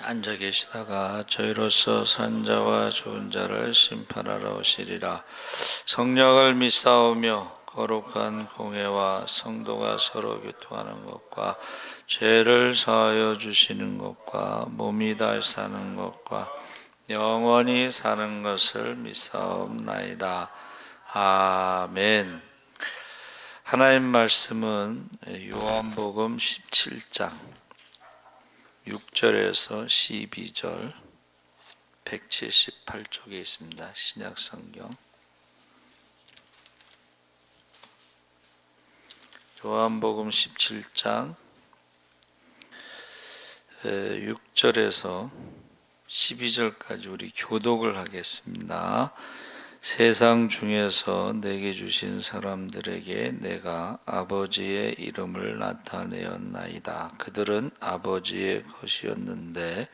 앉아 계시다가 저희로서 산자와 죽은 자를 심판하러 오시리라. 성령을 믿사오며 거룩한 공회와 성도가 서로 교통하는 것과 죄를 사하여 주시는 것과 몸이 다 사는 것과 영원히 사는 것을 믿사옵나이다. 아멘. 하나님 말씀은 요한복음 17장 6절에서 12절 178쪽에 있습니다. 신약성경 요한복음 17장 6절에서 12절까지 우리 교독을 하겠습니다. 세상 중에서 내게 주신 사람들에게 내가 아버지의 이름을 나타내었나이다. 그들은 아버지의 것이었는데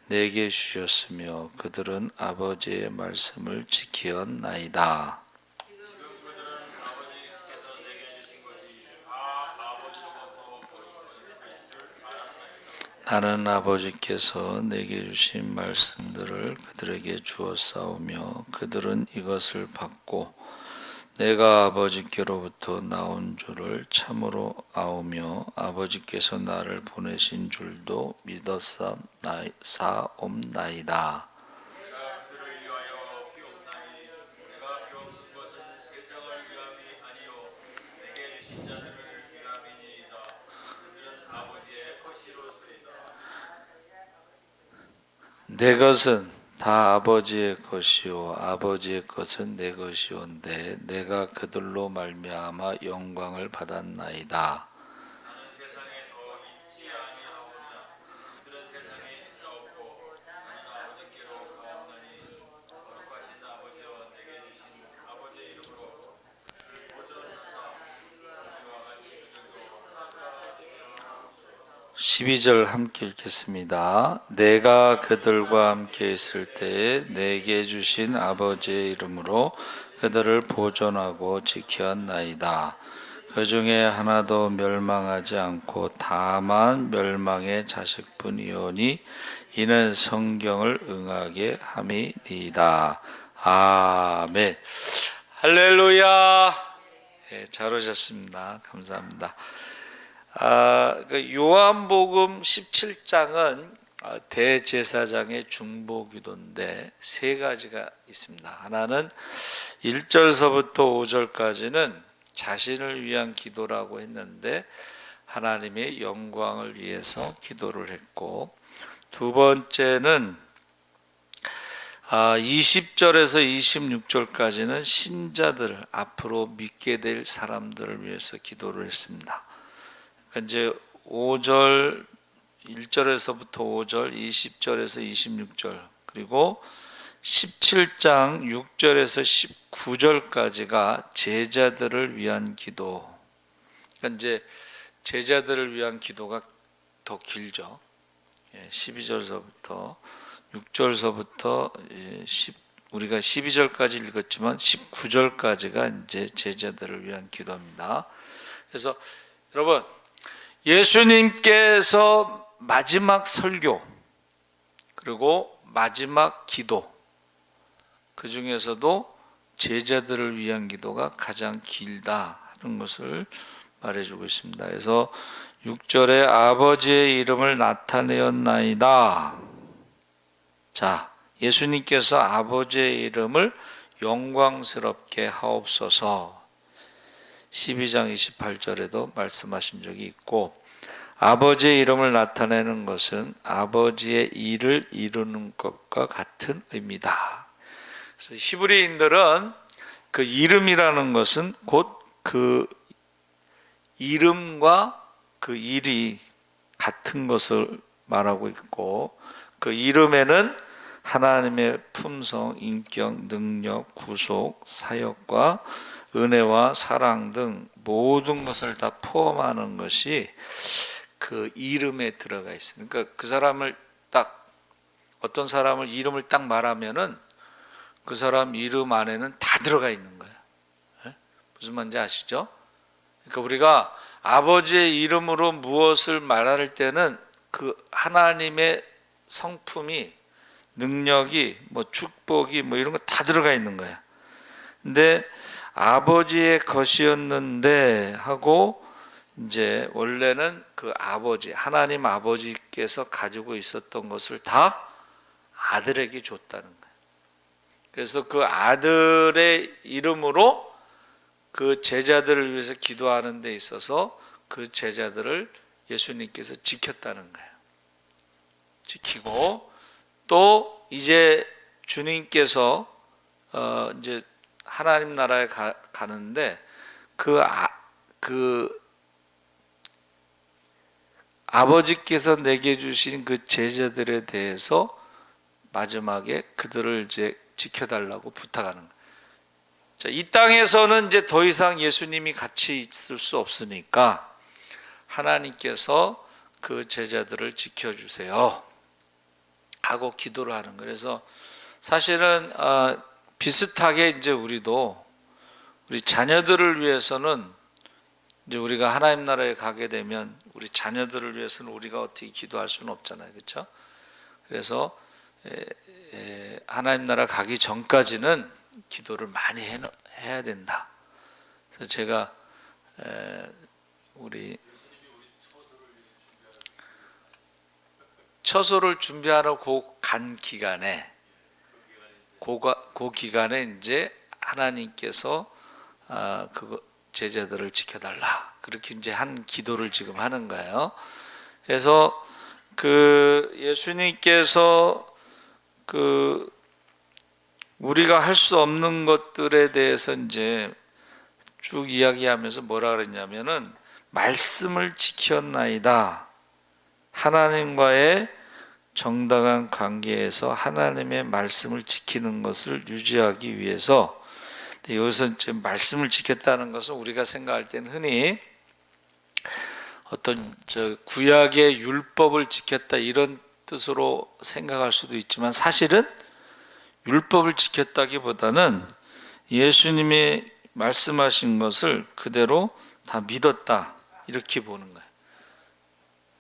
내게 주셨으며 그들은 아버지의 말씀을 지키었나이다. 나는 아버지께서 내게 주신 말씀들을 그들에게 주었사오며 그들은 이것을 받고 내가 아버지께로부터 나온 줄을 참으로 아오며 아버지께서 나를 보내신 줄도 믿었사옵나이다. 내 것은 다 아버지의 것이요 아버지의 것은 내 것이온데 내가 그들로 말미암아 영광을 받았나이다. 나는 세상에 더 있지 아니하오나 그들은 세상에 있사오고 나는 아버지께로 가옵나니 거룩하신 아버지여 내게 주신 아버지의 이름으로 그를 보존하사 아버지와 같이 그들도 하나가 되게 하옵소서. 12절 함께 읽겠습니다. 내가 그들과 함께 있을 때에 내게 주신 아버지의 이름으로 그들을 보존하고 지켰나이다. 그 중에 하나도 멸망하지 않고 다만 멸망의 자식뿐이오니 이는 성경을 응하게 함이니이다. 아멘. 할렐루야. 네, 잘 오셨습니다. 감사합니다. 요한복음 17장은 대제사장의 중보기도인데 세 가지가 있습니다. 하나는 1절서부터 5절까지는 자신을 위한 기도라고 했는데 하나님의 영광을 위해서 기도를 했고, 두 번째는 20절에서 26절까지는 신자들, 앞으로 믿게 될 사람들을 위해서 기도를 했습니다. 이제 5절 1절에서부터 5절, 20절에서 26절, 그리고 17장 6절에서 19절까지가 제자들을 위한 기도. 그러니까 이제 제자들을 위한 기도가 더 길죠. 12절서부터 6절서부터 우리가 12절까지 읽었지만 19절까지가 이제 제자들을 위한 기도입니다. 그래서 여러분, 예수님께서 마지막 설교 그리고 마지막 기도, 그 중에서도 제자들을 위한 기도가 가장 길다 하는 것을 말해주고 있습니다. 그래서 6절에 아버지의 이름을 나타내었나이다. 자, 예수님께서 아버지의 이름을 영광스럽게 하옵소서 12장 28절에도 말씀하신 적이 있고, 아버지의 이름을 나타내는 것은 아버지의 일을 이루는 것과 같은 의미다. 그래서 히브리인들은 그 이름이라는 것은 곧 그 이름과 그 일이 같은 것을 말하고 있고, 그 이름에는 하나님의 품성, 인격, 능력, 구속, 사역과 은혜와 사랑 등 모든 것을 다 포함하는 것이 그 이름에 들어가 있어요. 그러니까 그 사람을 딱, 어떤 사람을 이름을 딱 말하면은 그 사람 이름 안에는 다 들어가 있는 거예요. 무슨 말인지 아시죠? 그러니까 우리가 아버지의 이름으로 무엇을 말할 때는 그 하나님의 성품이 능력이 뭐 축복이 뭐 이런 거 다 들어가 있는 거야. 근데 아버지의 것이었는데 하고 이제 원래는 그 아버지 하나님 아버지께서 가지고 있었던 것을 다 아들에게 줬다는 거예요. 그래서 그 아들의 이름으로 그 제자들을 위해서 기도하는 데 있어서 그 제자들을 예수님께서 지켰다는 거예요. 지키고 또 이제 주님께서 이제 하나님 나라에 가는데 그 아버지께서 내게 주신 그 제자들에 대해서 마지막에 그들을 이제 지켜달라고 부탁하는 거예요. 자, 이 땅에서는 이제 더 이상 예수님이 같이 있을 수 없으니까 하나님께서 그 제자들을 지켜주세요 하고 기도를 하는 거예요. 그래서 사실은 비슷하게 이제 우리도 우리 자녀들을 위해서는 이제 우리가 하나님 나라에 가게 되면 우리 자녀들을 위해서는 우리가 어떻게 기도할 수는 없잖아요, 그렇죠? 그래서 하나님 나라 가기 전까지는 기도를 많이 해야 된다. 그래서 제가 우리 처소를 준비하러 간 기간에 그 기간에 이제 하나님께서 그 제자들을 지켜달라 그렇게 이제 한 기도를 지금 하는 거예요. 그래서 그 예수님께서 그 우리가 할 수 없는 것들에 대해서 이제 쭉 이야기하면서 뭐라 그랬냐면은 말씀을 지켰나이다. 하나님과의 정당한 관계에서 하나님의 말씀을 지키는 것을 유지하기 위해서, 여기서 지금 말씀을 지켰다는 것은 우리가 생각할 때는 흔히 어떤 구약의 율법을 지켰다 이런 뜻으로 생각할 수도 있지만 사실은 율법을 지켰다기보다는 예수님이 말씀하신 것을 그대로 다 믿었다 이렇게 보는 거예요.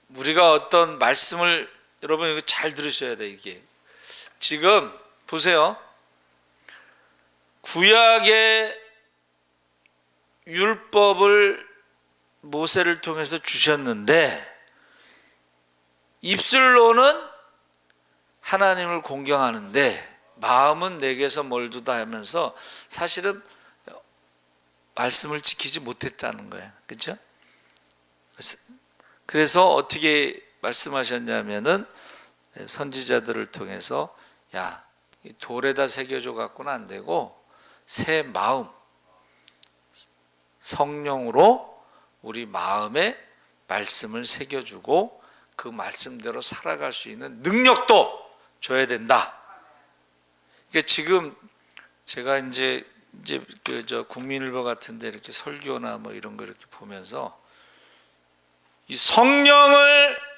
우리가 어떤 말씀을 여러분 이거 잘 들으셔야 돼. 이게 지금 보세요. 구약의 율법을 모세를 통해서 주셨는데 입술로는 하나님을 공경하는데 마음은 내게서 멀두다 하면서 사실은 말씀을 지키지 못했다는 거예요. 그렇죠? 그래서 어떻게 말씀하셨냐면은 선지자들을 통해서 야, 돌에다 새겨줘 갖고는 안 되고 새 마음 성령으로 우리 마음에 말씀을 새겨주고 그 말씀대로 살아갈 수 있는 능력도 줘야 된다. 그러니까 지금 제가 이제 그 국민일보 같은데 이렇게 설교나 뭐 이런 거 이렇게 보면서 이 성령을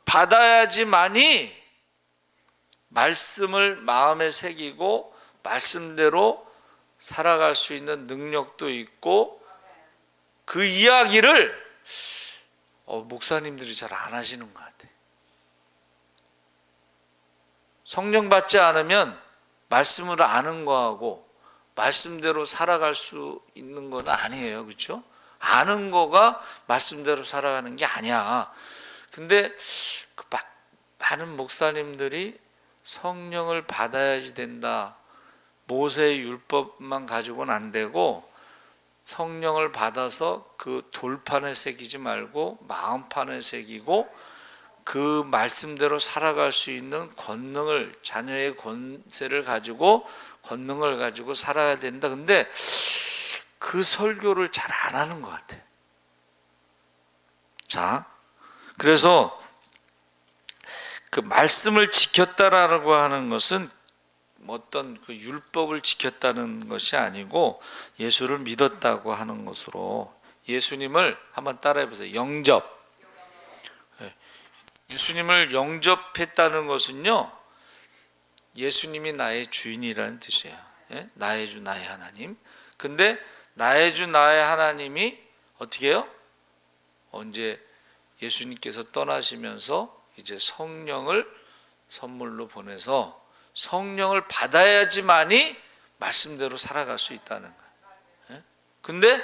받아야지만이 말씀을 마음에 새기고 말씀대로 살아갈 수 있는 능력도 있고 그 이야기를 목사님들이 잘 안 하시는 것 같아요. 성령 받지 않으면 말씀을 아는 거하고 말씀대로 살아갈 수 있는 건 아니에요. 그렇죠? 아는 거가 말씀대로 살아가는 게 아니야. 근데 많은 목사님들이 성령을 받아야지 된다. 모세의 율법만 가지고는 안 되고 성령을 받아서 그 돌판에 새기지 말고 마음판에 새기고 그 말씀대로 살아갈 수 있는 권능을 자녀의 권세를 가지고 권능을 가지고 살아야 된다. 근데 그 설교를 잘 안 하는 것 같아요. 자, 그래서 그 말씀을 지켰다라고 하는 것은 어떤 그 율법을 지켰다는 것이 아니고 예수를 믿었다고 하는 것으로 예수님을 한번 따라해 보세요. 영접. 예수님을 영접했다는 것은요, 예수님이 나의 주인이라는 뜻이에요. 나의 주 나의 하나님. 근데 나의 주 나의 하나님이 어떻게 해요? 언제 예수님께서 떠나시면서 이제 성령을 선물로 보내서 성령을 받아야지만이 말씀대로 살아갈 수 있다는 거예요. 근데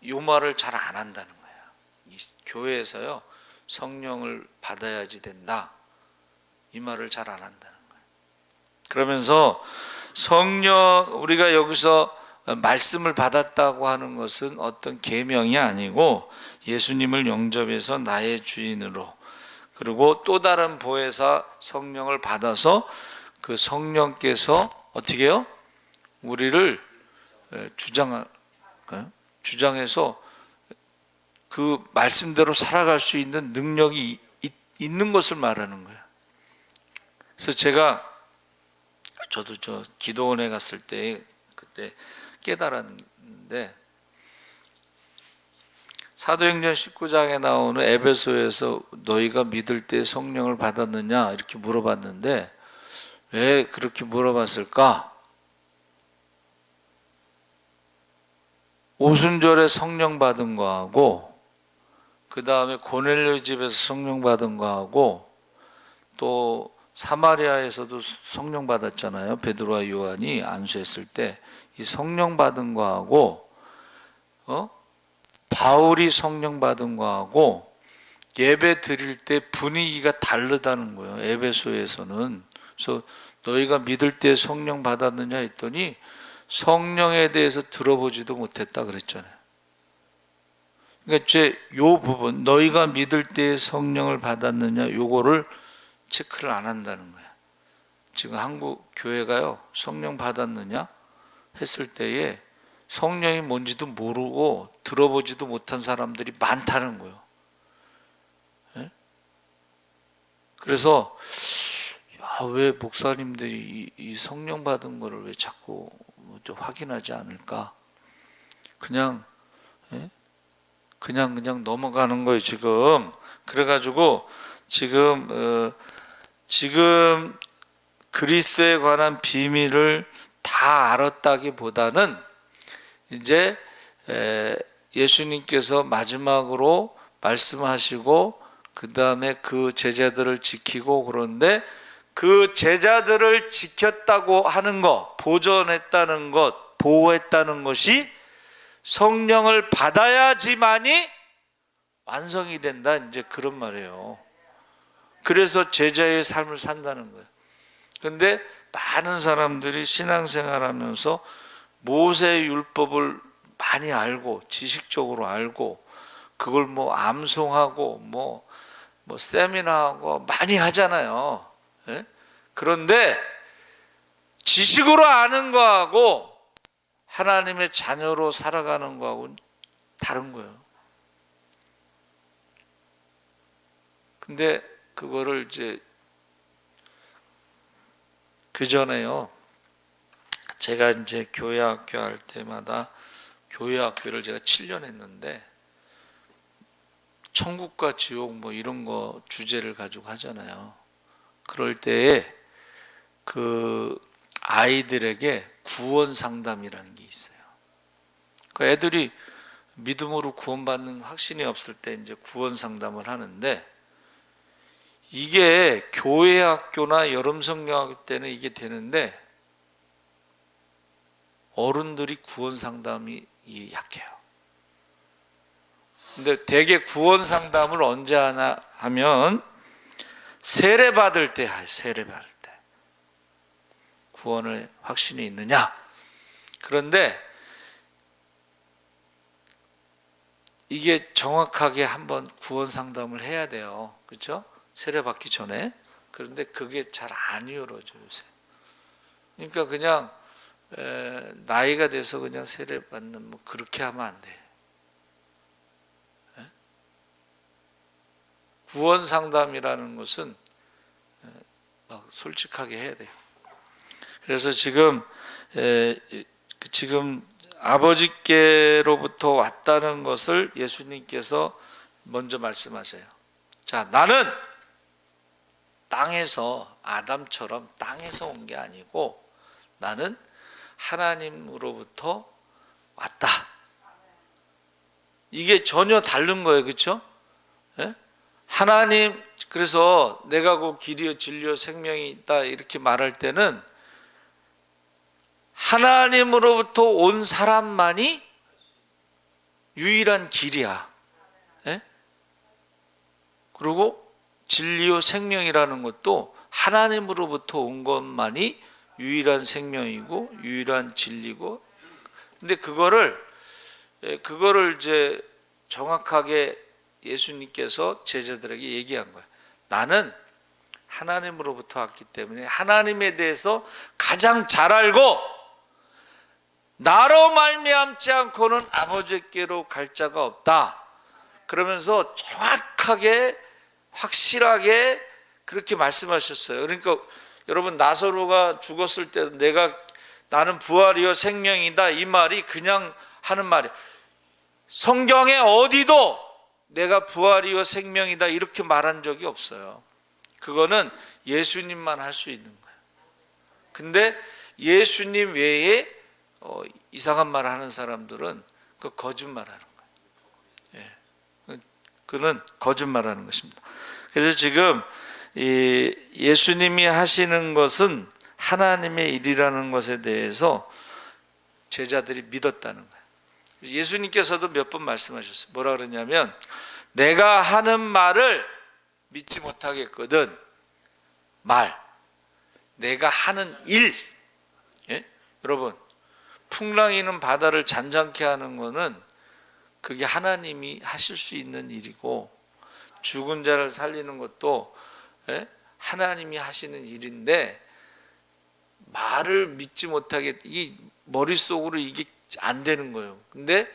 요 말을 잘 안 한다는 거야. 이 교회에서요, 성령을 받아야지 된다, 이 말을 잘 안 한다는 거예요. 그러면서 우리가 여기서 말씀을 받았다고 하는 것은 어떤 계명이 아니고 예수님을 영접해서 나의 주인으로, 그리고 또 다른 보혜사 성령을 받아서 그 성령께서 어떻게 해요? 우리를 주장해서 그 말씀대로 살아갈 수 있는 능력이 있는 것을 말하는 거예요. 그래서 저도 기도원에 갔을 때 그때 깨달았는데, 사도행전 19장에 나오는 에베소에서 너희가 믿을 때 성령을 받았느냐 이렇게 물어봤는데, 왜 그렇게 물어봤을까? 오순절에 성령 받은 거하고, 그 다음에 고넬료 집에서 성령 받은 거하고, 또 사마리아에서도 성령 받았잖아요. 베드로와 요한이 안수했을 때 이 성령 받은 거하고, 바울이 성령 받은 거하고 예배 드릴 때 분위기가 다르다는 거예요. 에베소에서는. 그래서 너희가 믿을 때 성령 받았느냐 했더니 성령에 대해서 들어보지도 못했다 그랬잖아요. 그러니까 요 부분, 너희가 믿을 때 성령을 받았느냐, 요거를 체크를 안 한다는 거예요. 지금 한국 교회가요, 성령 받았느냐 했을 때에 성령이 뭔지도 모르고 들어보지도 못한 사람들이 많다는 거예요. 그래서 왜 목사님들이 이 성령 받은 거를 왜 자꾸 좀 확인하지 않을까? 그냥 넘어가는 거예요, 지금. 그래가지고 지금 그리스도에 관한 비밀을 다 알았다기보다는 이제 예수님께서 마지막으로 말씀하시고 그 다음에 그 제자들을 지키고, 그런데 그 제자들을 지켰다고 하는 것, 보존했다는 것, 보호했다는 것이 성령을 받아야지만이 완성이 된다, 이제 그런 말이에요. 그래서 제자의 삶을 산다는 거예요. 그런데 많은 사람들이 신앙생활하면서 모세 율법을 많이 알고 지식적으로 알고 그걸 암송하고 세미나하고 많이 하잖아요. 그런데 지식으로 아는 거하고 하나님의 자녀로 살아가는 거하고는 다른 거예요. 근데 그거를 이제 그 전에요, 제가 이제 교회학교 할 때마다 교회학교를 제가 7년 했는데 천국과 지옥 이런 거 주제를 가지고 하잖아요. 그럴 때에 그 아이들에게 구원 상담이라는 게 있어요. 그 애들이 믿음으로 구원받는 확신이 없을 때 이제 구원 상담을 하는데, 이게 교회 학교나 여름 성경학교 때는 이게 되는데 어른들이 구원 상담이 약해요. 근데 대개 구원 상담을 언제 하나 하면 세례 받을 때 해요. 세례 받을 때 구원의 확신이 있느냐. 그런데 이게 정확하게 한번 구원 상담을 해야 돼요. 그렇죠? 세례 받기 전에. 그런데 그게 잘 안 이루어져요, 요새. 그러니까 그냥 나이가 돼서 그냥 세례 받는 그렇게 하면 안 돼. 구원 상담이라는 것은 솔직하게 해야 돼요. 그래서 지금 아버지께로부터 왔다는 것을 예수님께서 먼저 말씀하셔요. 자, 나는 땅에서, 아담처럼 땅에서 온 게 아니고 나는 하나님으로부터 왔다. 이게 전혀 다른 거예요. 그렇죠? 하나님, 그래서 내가 곧 길이요 진리요 생명이다 이렇게 말할 때는 하나님으로부터 온 사람만이 유일한 길이야. 예? 그리고 진리요 생명이라는 것도 하나님으로부터 온 것만이 유일한 생명이고 유일한 진리고, 근데 그거를 이제 정확하게 예수님께서 제자들에게 얘기한 거예요. 나는 하나님으로부터 왔기 때문에 하나님에 대해서 가장 잘 알고 나로 말미암지 않고는 아버지께로 갈 자가 없다. 그러면서 정확하게 확실하게 그렇게 말씀하셨어요. 그러니까 여러분, 나사로가 죽었을 때 나는 부활이요 생명이다 이 말이 그냥 하는 말이에요. 성경에 어디도 내가 부활이요 생명이다 이렇게 말한 적이 없어요. 그거는 예수님만 할 수 있는 거예요. 근데 예수님 외에 이상한 말 하는 사람들은 그 거짓말하는 거예요. 예. 그는 거짓말하는 것입니다. 그래서 지금 예수님이 하시는 것은 하나님의 일이라는 것에 대해서 제자들이 믿었다는 거예요. 예수님께서도 몇 번 말씀하셨어요. 뭐라 그러냐면 내가 하는 말을 믿지 못하겠거든. 내가 하는 일. 예? 여러분, 풍랑이는 바다를 잔잔케 하는 거는 그게 하나님이 하실 수 있는 일이고, 죽은 자를 살리는 것도 하나님이 하시는 일인데, 말을 믿지 못하게 이 머릿속으로 이게 안 되는 거예요. 근데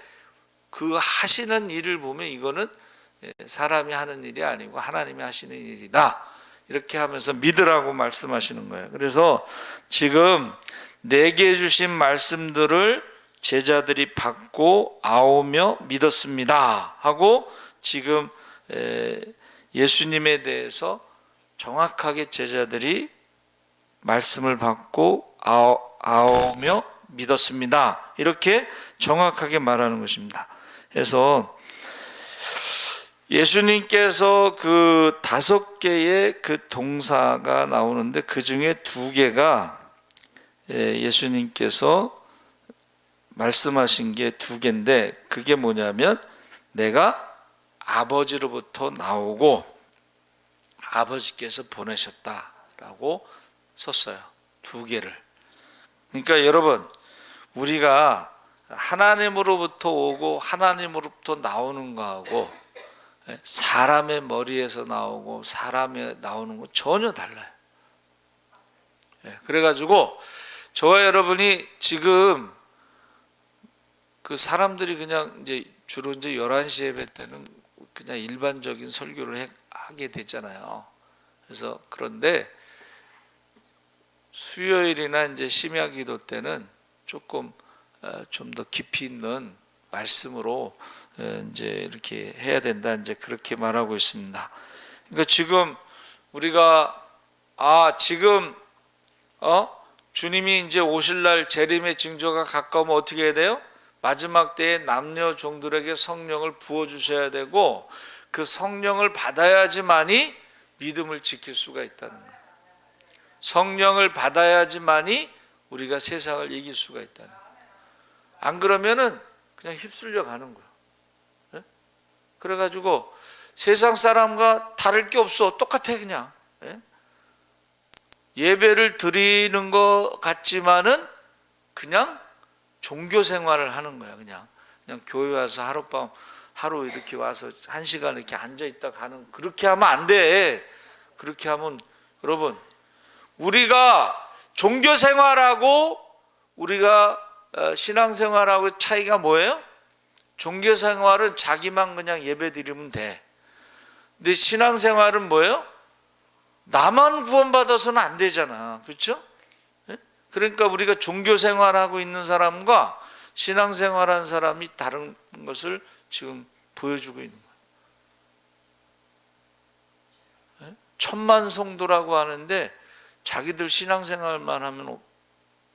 그 하시는 일을 보면 이거는 사람이 하는 일이 아니고 하나님이 하시는 일이다. 이렇게 하면서 믿으라고 말씀하시는 거예요. 그래서 지금 내게 주신 말씀들을 제자들이 받고 아오며 믿었습니다 하고 지금 예수님에 대해서 정확하게 제자들이 말씀을 받고 아오며 믿었습니다 이렇게 정확하게 말하는 것입니다. 그래서 예수님께서 그 5개의 그 동사가 나오는데 그 중에 2개가 예수님께서 말씀하신 게 2개인데 그게 뭐냐면 내가 아버지로부터 나오고 아버지께서 보내셨다라고 썼어요. 2개를. 그러니까 여러분, 우리가 하나님으로부터 오고 하나님으로부터 나오는 거하고 사람의 머리에서 나오고 사람에 나오는 거 전혀 달라요. 그래가지고 저와 여러분이 지금 그 사람들이 그냥 이제 주로 이제 11시 예배 때는 그냥 일반적인 설교를 하게 됐잖아요. 그래서 그런데 수요일이나 이제 심야 기도 때는 조금 좀 더 깊이 있는 말씀으로 이제 이렇게 해야 된다. 이제 그렇게 말하고 있습니다. 그러니까 지금 우리가 지금 주님이 이제 오실 날 재림의 징조가 가까우면 어떻게 해야 돼요? 마지막 때에 남녀 종들에게 성령을 부어 주셔야 되고 그 성령을 받아야지만이 믿음을 지킬 수가 있다는 거예요. 성령을 받아야지만이 우리가 세상을 이길 수가 있다는 거예요. 안 그러면은 그냥 휩쓸려 가는 거예요. 네? 그래가지고 세상 사람과 다를 게 없어. 똑같아 그냥. 네? 예배를 드리는 것 같지만은 그냥 종교 생활을 하는 거야. 그냥 교회 와서 하루 이렇게 와서 1시간 이렇게 앉아 있다 가는, 그렇게 하면 안 돼. 그렇게 하면 여러분, 우리가 종교 생활하고 우리가 신앙생활하고 차이가 뭐예요? 종교 생활은 자기만 그냥 예배 드리면 돼. 근데 신앙생활은 뭐예요? 나만 구원받아서는 안 되잖아. 그렇죠? 그러니까 우리가 종교 생활하고 있는 사람과 신앙생활하는 사람이 다른 것을 지금 보여주고 있는 거예요. 천만 성도라고 하는데 자기들 신앙생활만 하면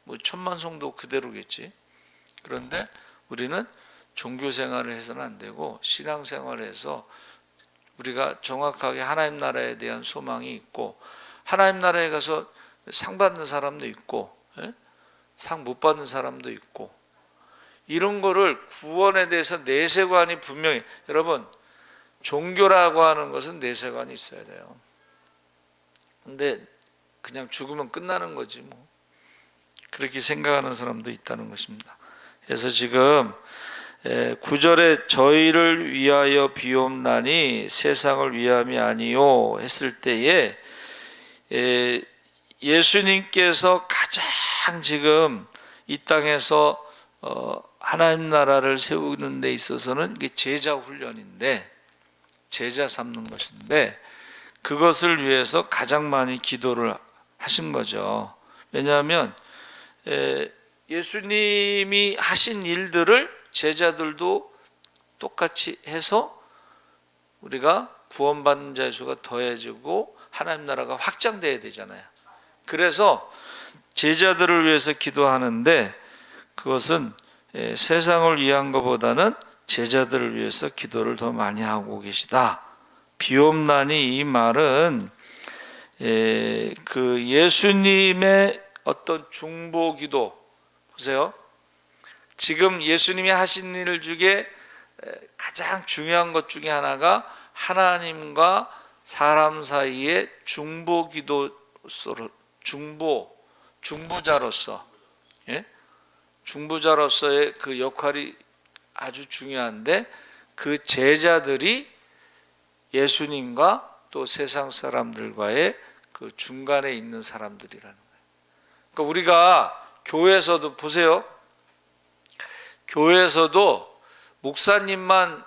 뭐 천만 성도 그대로겠지. 그런데 우리는 종교 생활을 해서는 안 되고 신앙생활을 해서 우리가 정확하게 하나님 나라에 대한 소망이 있고, 하나님 나라에 가서 상 받는 사람도 있고, 상 못 받는 사람도 있고, 이런 거를 구원에 대해서 내세관이 분명히, 여러분 종교라고 하는 것은 내세관이 있어야 돼요. 근데 그냥 죽으면 끝나는 거지 뭐, 그렇게 생각하는 사람도 있다는 것입니다. 그래서 지금 9절에 저희를 위하여 비옵나니 세상을 위함이 아니요 했을 때에 예수님께서 가장 지금 이 땅에서 하나님 나라를 세우는 데 있어서는 이게 제자 훈련인데, 제자 삼는 것인데, 그것을 위해서 가장 많이 기도를 하신 거죠. 왜냐하면 예수님이 하신 일들을 제자들도 똑같이 해서 우리가 구원받는 자의 수가 더해지고 하나님 나라가 확장돼야 되잖아요. 그래서 제자들을 위해서 기도하는데, 그것은 세상을 위한 것보다는 제자들을 위해서 기도를 더 많이 하고 계시다. 비옵나니, 이 말은 그 예수님의 어떤 중보기도, 보세요. 지금 예수님이 하신 일 중에 가장 중요한 것 중에 하나가 하나님과 사람 사이의 중보기도로, 중보자로서, 중보자로서의 그 역할이 아주 중요한데, 그 제자들이 예수님과 또 세상 사람들과의 그 중간에 있는 사람들이라는 거예요. 그러니까 우리가 교회에서도 보세요. 교회에서도 목사님만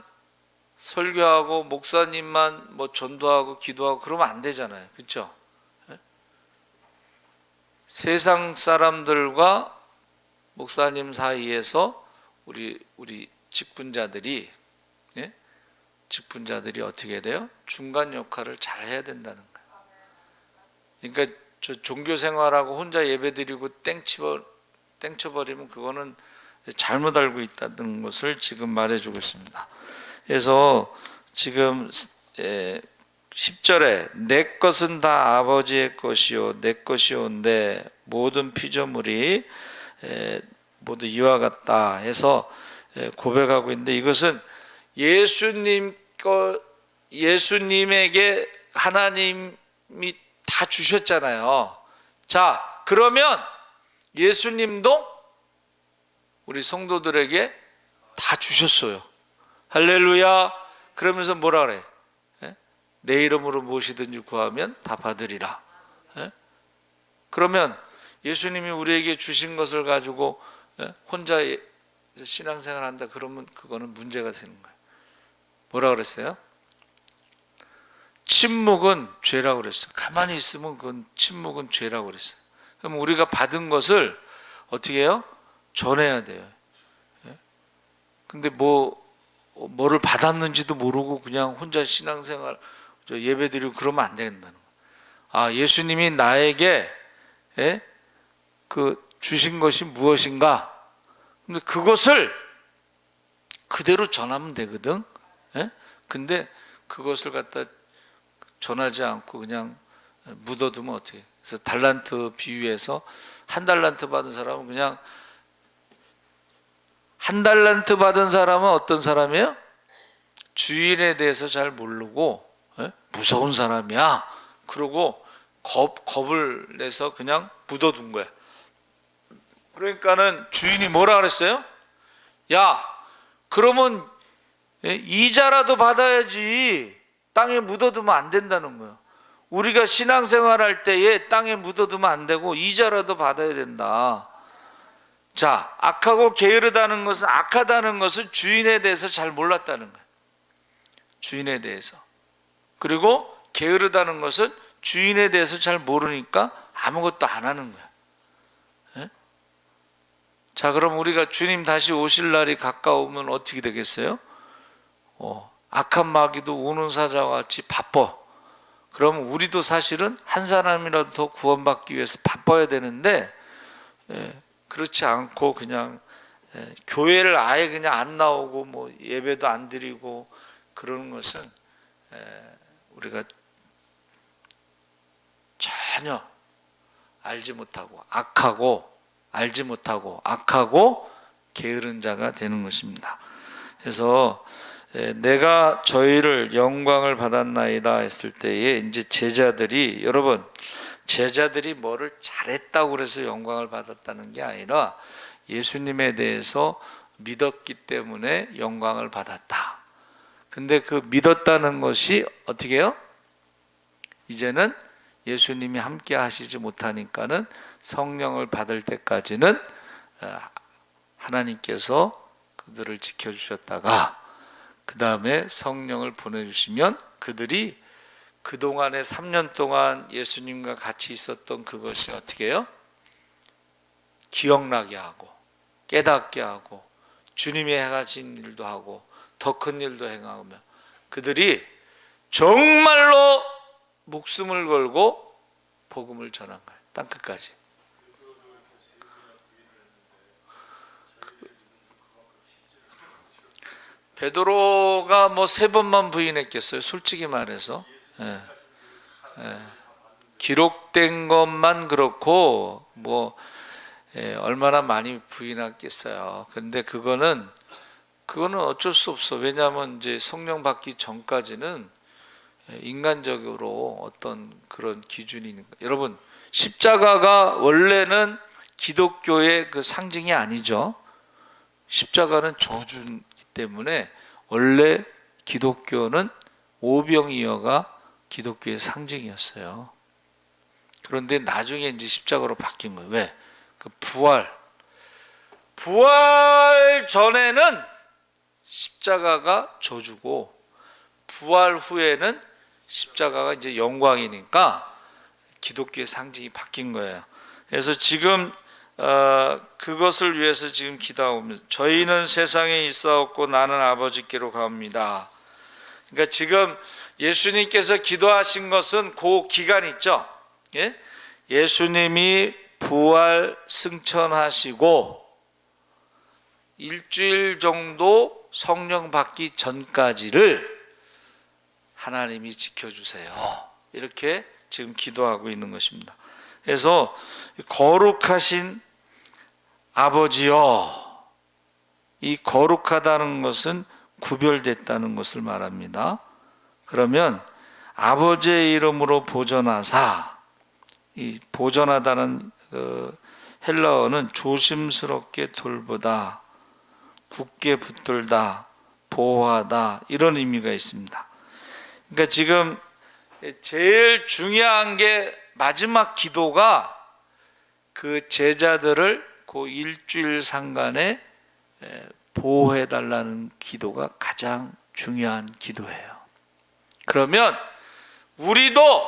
설교하고 목사님만 뭐 전도하고 기도하고 그러면 안 되잖아요. 그렇죠? 세상 사람들과 목사님 사이에서 우리 직분자들이 직분자들이 어떻게 돼요? 중간 역할을 잘 해야 된다는 거예요. 그러니까 저 종교 생활하고 혼자 예배드리고 땡쳐버리면 그거는 잘못 알고 있다는 것을 지금 말해주고 있습니다. 그래서 지금 10절에 내 것은 다 아버지의 것이요 내 것이온데 모든 피조물이 모두 이와 같다 해서 고백하고 있는데, 이것은 예수님에게 하나님이 다 주셨잖아요. 자, 그러면 예수님도 우리 성도들에게 다 주셨어요. 할렐루야. 그러면서 뭐라 그래? 내 이름으로 무엇이든지 구하면 다 받으리라. 그러면 예수님이 우리에게 주신 것을 가지고 혼자 신앙생활 한다 그러면 그거는 문제가 되는 거예요. 뭐라 그랬어요? 침묵은 죄라고 그랬어요. 가만히 있으면 그건 침묵은 죄라고 그랬어요. 그럼 우리가 받은 것을 어떻게 해요? 전해야 돼요. 근데 뭐를 받았는지도 모르고 그냥 혼자 신앙생활 예배드리고 그러면 안 된다는 거예요. 예수님이 나에게 그 주신 것이 무엇인가? 근데 그것을 그대로 전하면 되거든. 근데 그것을 갖다 전하지 않고 그냥 묻어두면 어떻게 해? 그래서 달란트 비유에서 한 달란트 받은 사람은 그냥, 한 달란트 받은 사람은 어떤 사람이에요? 주인에 대해서 잘 모르고 무서운 사람이야. 그러고 겁을 내서 그냥 묻어둔 거야. 그러니까는 주인이 뭐라 그랬어요? 야, 그러면 이자라도 받아야지. 땅에 묻어두면 안 된다는 거예요. 우리가 신앙생활 할 때에 땅에 묻어두면 안 되고 이자라도 받아야 된다. 자, 악하고 게으르다는 것은, 악하다는 것은 주인에 대해서 잘 몰랐다는 거예요. 주인에 대해서. 그리고 게으르다는 것은 주인에 대해서 잘 모르니까 아무것도 안 하는 거예요. 자, 그럼 우리가 주님 다시 오실 날이 가까우면 어떻게 되겠어요? 악한 마귀도 우는 사자와 같이 바빠. 그럼 우리도 사실은 한 사람이라도 더 구원받기 위해서 바빠야 되는데, 그렇지 않고 그냥 교회를 아예 그냥 안 나오고 뭐 예배도 안 드리고 그러는 것은 우리가 전혀 알지 못하고 알지 못하고 악하고 게으른 자가 되는 것입니다. 그래서 내가 저희를 영광을 받았나이다 했을 때에 이제 제자들이, 여러분, 제자들이 뭐를 잘했다고 그래서 영광을 받았다는 게 아니라 예수님에 대해서 믿었기 때문에 영광을 받았다. 근데 그 믿었다는 것이 어떻게 해요? 이제는 예수님이 함께 하시지 못하니까는 성령을 받을 때까지는 하나님께서 그들을 지켜주셨다가 그 다음에 성령을 보내주시면 그들이 그동안에 3년 동안 예수님과 같이 있었던 그것이 어떻게 해요? 기억나게 하고 깨닫게 하고 주님이 행하신 일도 하고 더 큰 일도 행하며 그들이 정말로 목숨을 걸고 복음을 전한 거예요. 땅끝까지. 베드로가 뭐 3번만 부인했겠어요? 솔직히 말해서. 기록된 것만 그렇고 뭐 얼마나 많이 부인했겠어요. 근데 그거는 어쩔 수 없어. 왜냐하면 이제 성령 받기 전까지는 인간적으로 어떤 그런 기준이니까. 여러분, 십자가가 원래는 기독교의 그 상징이 아니죠. 십자가는 저주이기 때문에 원래 기독교는 오병이어가 기독교의 상징이었어요. 그런데 나중에 이제 십자가로 바뀐 거예요. 왜? 그 부활 전에는 십자가가 저주고 부활 후에는 십자가가 이제 영광이니까 기독교의 상징이 바뀐 거예요. 그래서 지금 그것을 위해서 지금 기도하고, 저희는 세상에 있사옵고 나는 아버지께로 가옵니다. 그러니까 지금 예수님께서 기도하신 것은 그 기간 있죠. 예? 예수님이 부활 승천하시고 일주일 정도 성령 받기 전까지를 하나님이 지켜주세요. 이렇게 지금 기도하고 있는 것입니다. 그래서 거룩하신 아버지여, 이 거룩하다는 것은 구별됐다는 것을 말합니다. 그러면 아버지의 이름으로 보전하사, 이 보전하다는 헬라어는 조심스럽게 돌보다, 굳게 붙들다, 보호하다, 이런 의미가 있습니다. 그러니까 지금 제일 중요한 게 마지막 기도가 그 제자들을 그 일주일 상간에 보호해 달라는 기도가 가장 중요한 기도예요. 그러면 우리도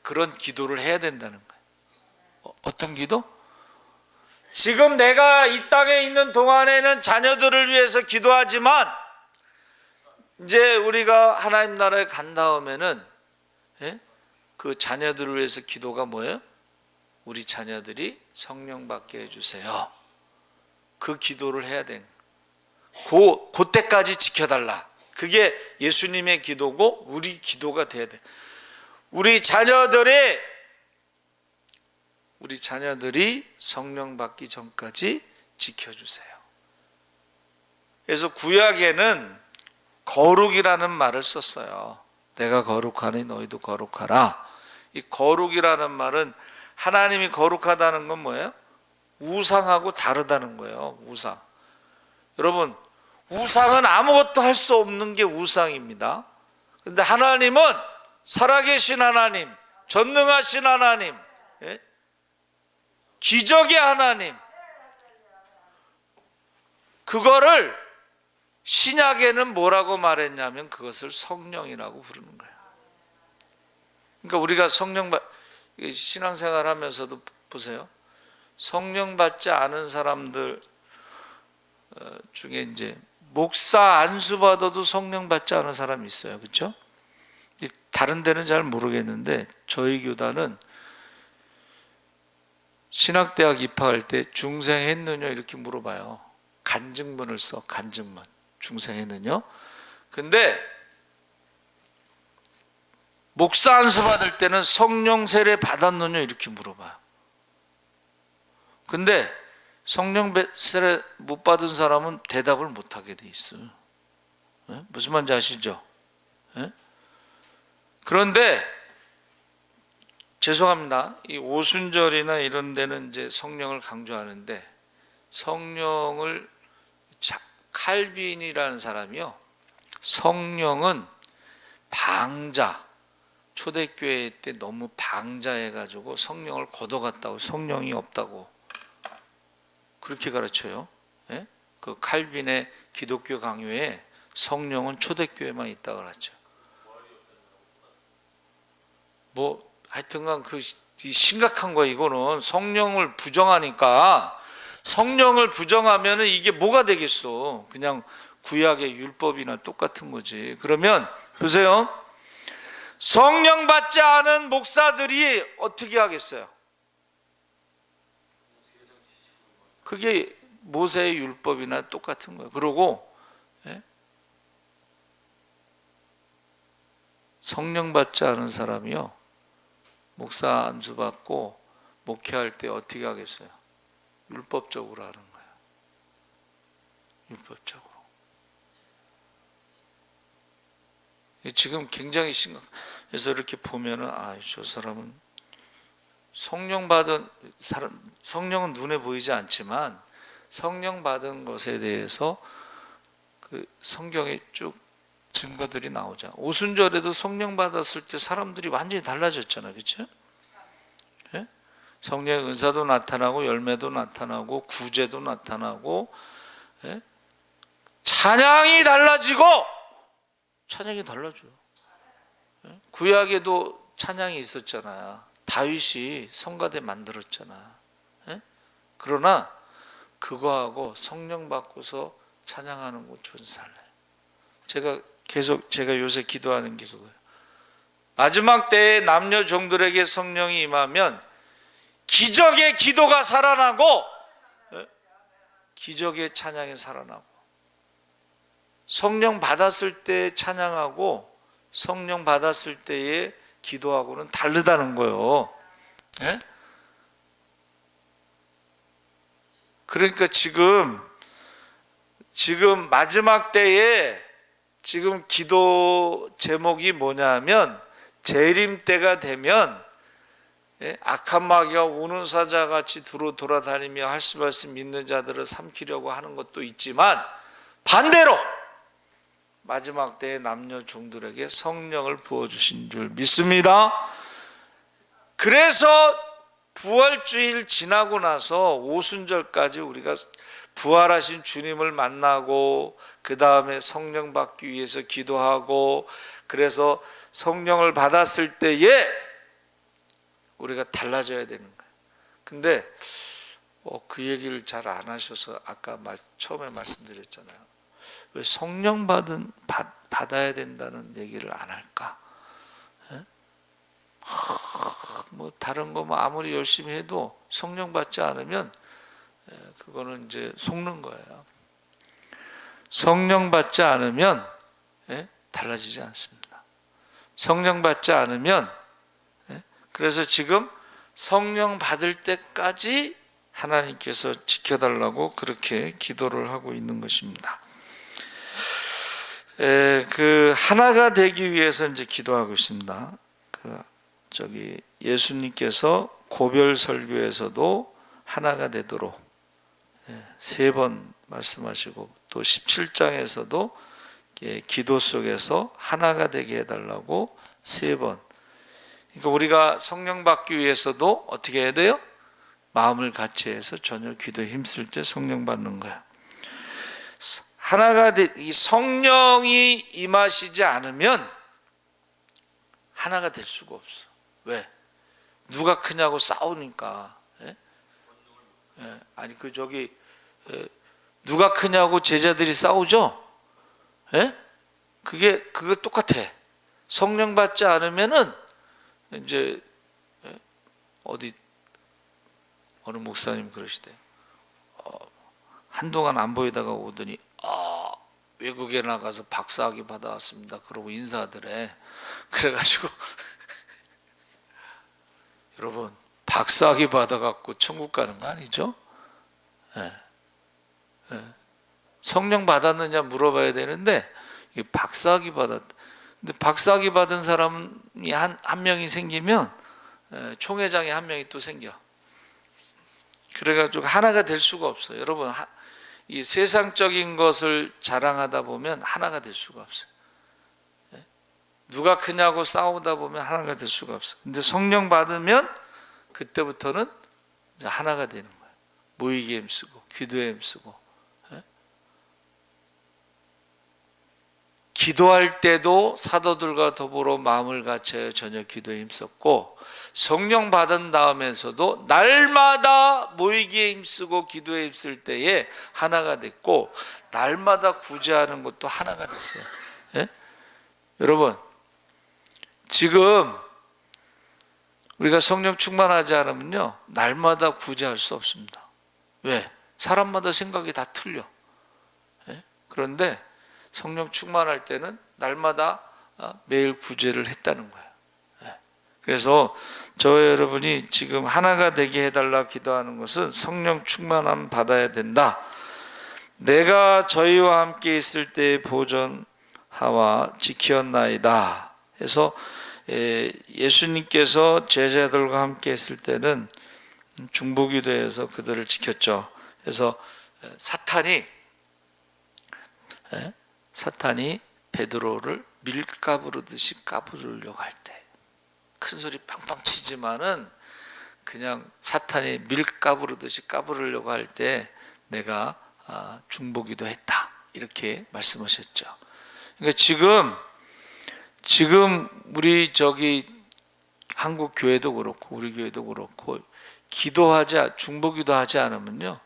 그런 기도를 해야 된다는 거예요. 어떤 기도? 지금 내가 이 땅에 있는 동안에는 자녀들을 위해서 기도하지만 이제 우리가 하나님 나라에 간 다음에는 그 자녀들을 위해서 기도가 뭐예요? 우리 자녀들이 성령 받게 해주세요. 그 기도를 해야 돼. 그때까지 지켜달라. 그게 예수님의 기도고 우리 기도가 돼야 돼. 우리 자녀들이 성령 받기 전까지 지켜주세요. 그래서 구약에는 거룩이라는 말을 썼어요. 내가 거룩하니 너희도 거룩하라. 이 거룩이라는 말은, 하나님이 거룩하다는 건 뭐예요? 우상하고 다르다는 거예요. 우상. 여러분, 우상은 아무것도 할 수 없는 게 우상입니다. 그런데 하나님은 살아계신 하나님, 전능하신 하나님, 기적의 하나님, 그거를 신약에는 뭐라고 말했냐면 그것을 성령이라고 부르는 거예요. 그러니까 우리가 신앙생활 하면서도 보세요. 성령 받지 않은 사람들 중에 이제 목사 안수 받아도 성령 받지 않은 사람이 있어요. 그렇죠? 다른 데는 잘 모르겠는데 저희 교단은 신학대학 입학할 때 중생했느냐 이렇게 물어봐요. 간증문을 써. 간증문. 중생했느냐? 근데 목사 안수 받을 때는 성령 세례 받았느냐 이렇게 물어봐요. 근데 성령 세례 못 받은 사람은 대답을 못 하게 돼 있어요. 네? 무슨 말인지 아시죠? 네? 그런데 죄송합니다. 이 오순절이나 이런 데는 이제 성령을 강조하는데 성령을 칼빈이라는 사람이요. 성령은 방자, 초대교회 때 너무 방자해가지고 성령을 걷어갔다고, 성령이 없다고 그렇게 가르쳐요. 예? 그 칼빈의 기독교 강요에 성령은 초대교회만 있다 그랬죠. 뭐 하여튼간 그 심각한 거야. 이거는 성령을 부정하니까, 성령을 부정하면은 이게 뭐가 되겠어? 그냥 구약의 율법이나 똑같은 거지. 그러면 보세요. 성령 받지 않은 목사들이 어떻게 하겠어요? 그게 모세의 율법이나 똑같은 거예요. 그리고 성령 받지 않은 사람이요, 목사 안수 받고 목회할 때 어떻게 하겠어요? 율법적으로 하는 거예요. 율법적으로. 지금 굉장히 그래서 이렇게 보면은 저 사람은 성령 받은 사람, 성령은 눈에 보이지 않지만 성령 받은 것에 대해서 그 성경에 쭉 증거들이 나오죠. 오순절에도 성령 받았을 때 사람들이 완전히 달라졌잖아요. 그렇죠? 예? 성령의 은사도 나타나고 열매도 나타나고 구제도 나타나고, 예? 찬양이 달라지고, 찬양이 달라져요. 예? 구약에도 찬양이 있었잖아요. 다윗이 성가대 만들었잖아. 예? 그러나 그거하고 성령 받고서 찬양하는 거 전살래. 제가 요새 기도하는 게 그거예요. 마지막 때에 남녀 종들에게 성령이 임하면 기적의 기도가 살아나고, 기적의 찬양이 살아나고, 성령 받았을 때 찬양하고 성령 받았을 때의 기도하고는 다르다는 거예요. 예? 그러니까 지금 마지막 때에 지금 기도 제목이 뭐냐면, 재림 때가 되면 악한 마귀가 우는 사자같이 두루 돌아다니며 할 수 말씀 믿는 자들을 삼키려고 하는 것도 있지만, 반대로 마지막 때에 남녀 종들에게 성령을 부어주신 줄 믿습니다. 그래서 부활주일 지나고 나서 오순절까지 우리가 부활하신 주님을 만나고 그 다음에 성령 받기 위해서 기도하고, 그래서 성령을 받았을 때에 우리가 달라져야 되는 거예요. 근데 그 얘기를 잘 안 하셔서 아까 처음에 말씀드렸잖아요. 왜 성령 받아야 된다는 얘기를 안 할까? 뭐 다른 거 뭐 아무리 열심히 해도 성령 받지 않으면 그거는 이제 속는 거예요. 성령 받지 않으면 달라지지 않습니다. 성령 받지 않으면, 그래서 지금 성령 받을 때까지 하나님께서 지켜달라고 그렇게 기도를 하고 있는 것입니다. 그 하나가 되기 위해서 이제 기도하고 있습니다. 예수님께서 고별 설교에서도 하나가 되도록 3번 말씀하시고, 또 17장에서도 기도 속에서 하나가 되게 해달라고 3번. 그러니까 우리가 성령 받기 위해서도 어떻게 해야 돼요? 마음을 같이 해서 저녁 기도에 힘쓸 때 성령 받는 거야. 이 성령이 임하시지 않으면 하나가 될 수가 없어. 왜? 누가 크냐고 싸우니까. 아니 누가 크냐고 제자들이 싸우죠? 그거 똑같아. 성령 받지 않으면은 이제 어느 목사님 그러시대. 한동안 안 보이다가 오더니 외국에 나가서 박사학위 받아왔습니다. 그러고 인사하더래. 그래가지고 여러분, 박사학위 받아갖고 천국 가는 거 아니죠? 예. 예. 성령 받았느냐 물어봐야 되는데 박사학위 받았. 근데 박사학위 받은 사람이 한 명이 생기면 총회장이 한 명이 또 생겨. 그래가지고 하나가 될 수가 없어요. 여러분, 이 세상적인 것을 자랑하다 보면 하나가 될 수가 없어요. 누가 크냐고 싸우다 보면 하나가 될 수가 없어요. 근데 성령 받으면 그때부터는 이제 하나가 되는 거예요. 모이기에 힘쓰고 기도에 힘쓰고. 기도할 때도 사도들과 더불어 마음을 같이 전혀 기도에 힘썼고, 성령 받은 다음에서도 날마다 모이기에 힘쓰고 기도에 힘쓸 때에 하나가 됐고, 날마다 구제하는 것도 하나가 됐어요. 예? 여러분, 지금 우리가 성령 충만하지 않으면요, 날마다 구제할 수 없습니다. 왜? 사람마다 생각이 다 틀려. 예? 그런데 성령 충만할 때는 날마다 매일 구제를 했다는 거예요. 그래서 저와 여러분이 지금 하나가 되게 해달라 기도하는 것은 성령 충만함 받아야 된다. 내가 저희와 함께 있을 때 보존하와 지키었나이다. 해서 예수님께서 제자들과 함께 있을 때는 중보기도에서 그들을 지켰죠. 그래서 사탄이 베드로를 밀가부르듯이 까부르려고 할 때, 큰 소리 팡팡 치지만은 그냥 사탄이 밀가부르듯이 까부르려고 할 때 내가 중보기도 했다, 이렇게 말씀하셨죠. 그러니까 지금 우리 한국 교회도 그렇고 우리 교회도 그렇고 중보기도 하지 않으면요,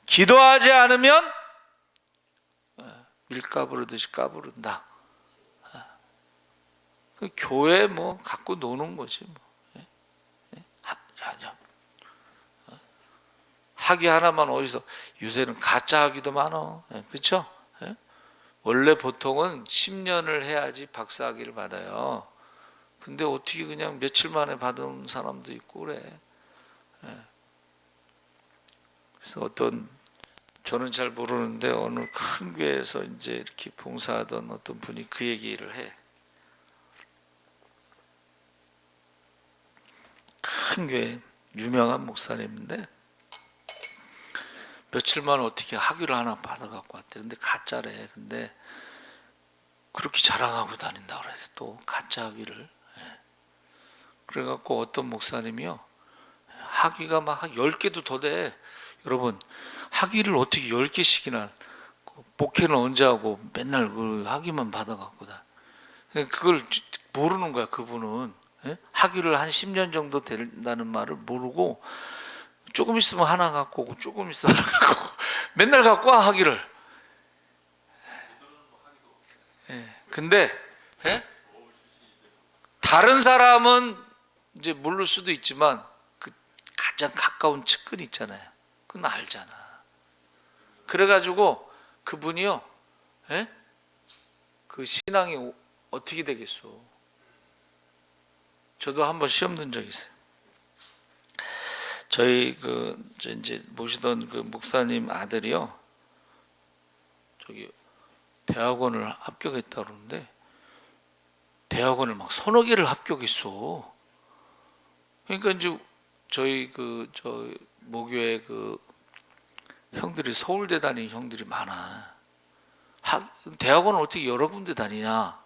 기도하지 않으면 밀가부르듯이 까부른다. 교회 갖고 노는 거지. 학위 하나만 어디서, 요새는 가짜 학위도 많어. 그렇죠? 원래 보통은 10년을 해야지 박사 학위를 받아요. 근데 어떻게 그냥 며칠 만에 받은 사람도 있고 그래. 그래서 저는 잘 모르는데 어느 큰 교회에서 이제 이렇게 봉사하던 어떤 분이 그 얘기를 해. 큰 교회 유명한 목사님인데 며칠 만에 어떻게 학위를 하나 받아갖고 왔대. 근데 가짜래. 근데 그렇게 자랑하고 다닌다 그래서 또 가짜 학위를. 그래갖고 어떤 목사님이요, 학위가 막 10개도 더 돼. 여러분, 학위를 어떻게 10개씩이나, 목회는 언제 하고 맨날 그 학위만 받아갖고 다. 그걸 모르는 거야, 그분은. 학위를 한 10년 정도 된다는 말을 모르고, 조금 있으면 하나 갖고 오고, 조금 있으면 하나 갖고 오고, 맨날 갖고 와, 학위를. 근데, 다른 사람은 이제 모를 수도 있지만, 그 가장 가까운 측근 있잖아요. 그건 알잖아. 그래가지고 그분이요, 그 신앙이 어떻게 되겠어? 저도 한번 시험 든 적이 있어요. 저희 이제 모시던 그 목사님 아들이요, 대학원을 합격했다 그러는데 대학원을 막 서너 개를 합격했어. 그러니까 이제 저희 모교회 형들이 서울대 다니는 형들이 많아. 대학원을 어떻게 여러 군데 다니냐?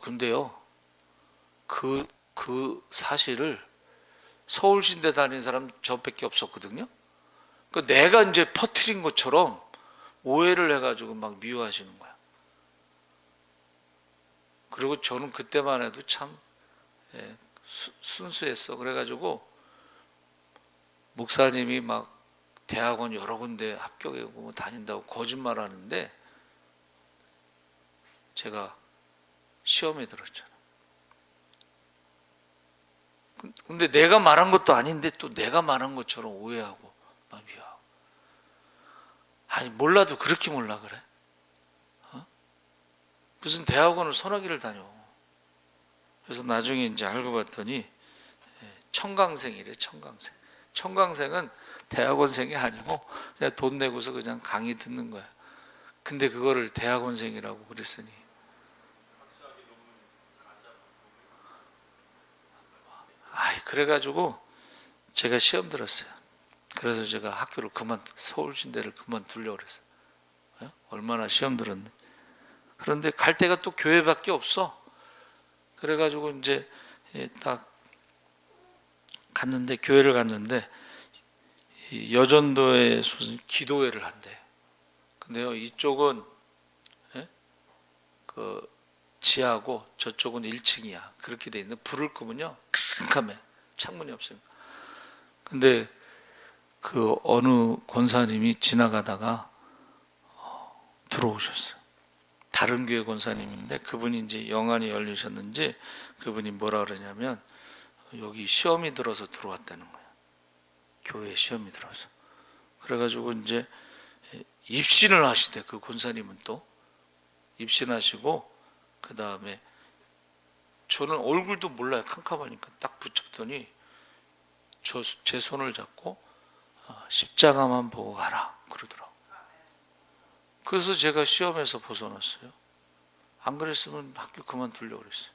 근데요, 그 사실을 서울신대 다니는 사람 저밖에 없었거든요. 그러니까 내가 이제 퍼뜨린 것처럼 오해를 해가지고 막 미워하시는 거야. 그리고 저는 그때만 해도 참 순수했어. 그래가지고 목사님이 막 대학원 여러 군데 합격하고 다닌다고 거짓말 하는데 제가 시험에 들었잖아. 근데 내가 말한 것도 아닌데 또 내가 말한 것처럼 오해하고 막 미워하고. 아니 몰라도 그렇게 몰라 그래? 무슨 대학원을 서너 개를 다녀. 그래서 나중에 이제 알고 봤더니 청강생이래. 청강생. 청강생은 대학원생이 아니고 그냥 돈 내고서 그냥 강의 듣는 거야. 근데 그거를 대학원생이라고 그랬으니. 그래가지고 제가 시험 들었어요. 그래서 제가 학교를 서울신대를 그만두려고 그랬어요. 얼마나 시험 들었는지. 그런데 갈 데가 또 교회밖에 없어. 그래가지고 이제 딱 갔는데, 교회를 갔는데 여전도에 무슨 기도회를 한대. 근데요, 이쪽은 그 지하고 저쪽은 1층이야. 그렇게 돼 있는. 불을 끄면요 깜깜해. 창문이 없으니까. 근데 그 어느 권사님이 지나가다가 들어오셨어요. 다른 교회 권사님인데 그분이 이제 영안이 열리셨는지 그분이 뭐라 그러냐면 여기 시험이 들어서 들어왔다는 거예요. 교회에 시험이 들어서. 그래가지고 이제 입신을 하시대. 그 권사님은 또 입신하시고, 그 다음에 저는 얼굴도 몰라요. 캄캄하니까 딱 붙였더니 제 손을 잡고 십자가만 보고 가라 그러더라고요. 그래서 제가 시험에서 벗어났어요. 안 그랬으면 학교 그만두려고 그랬어요.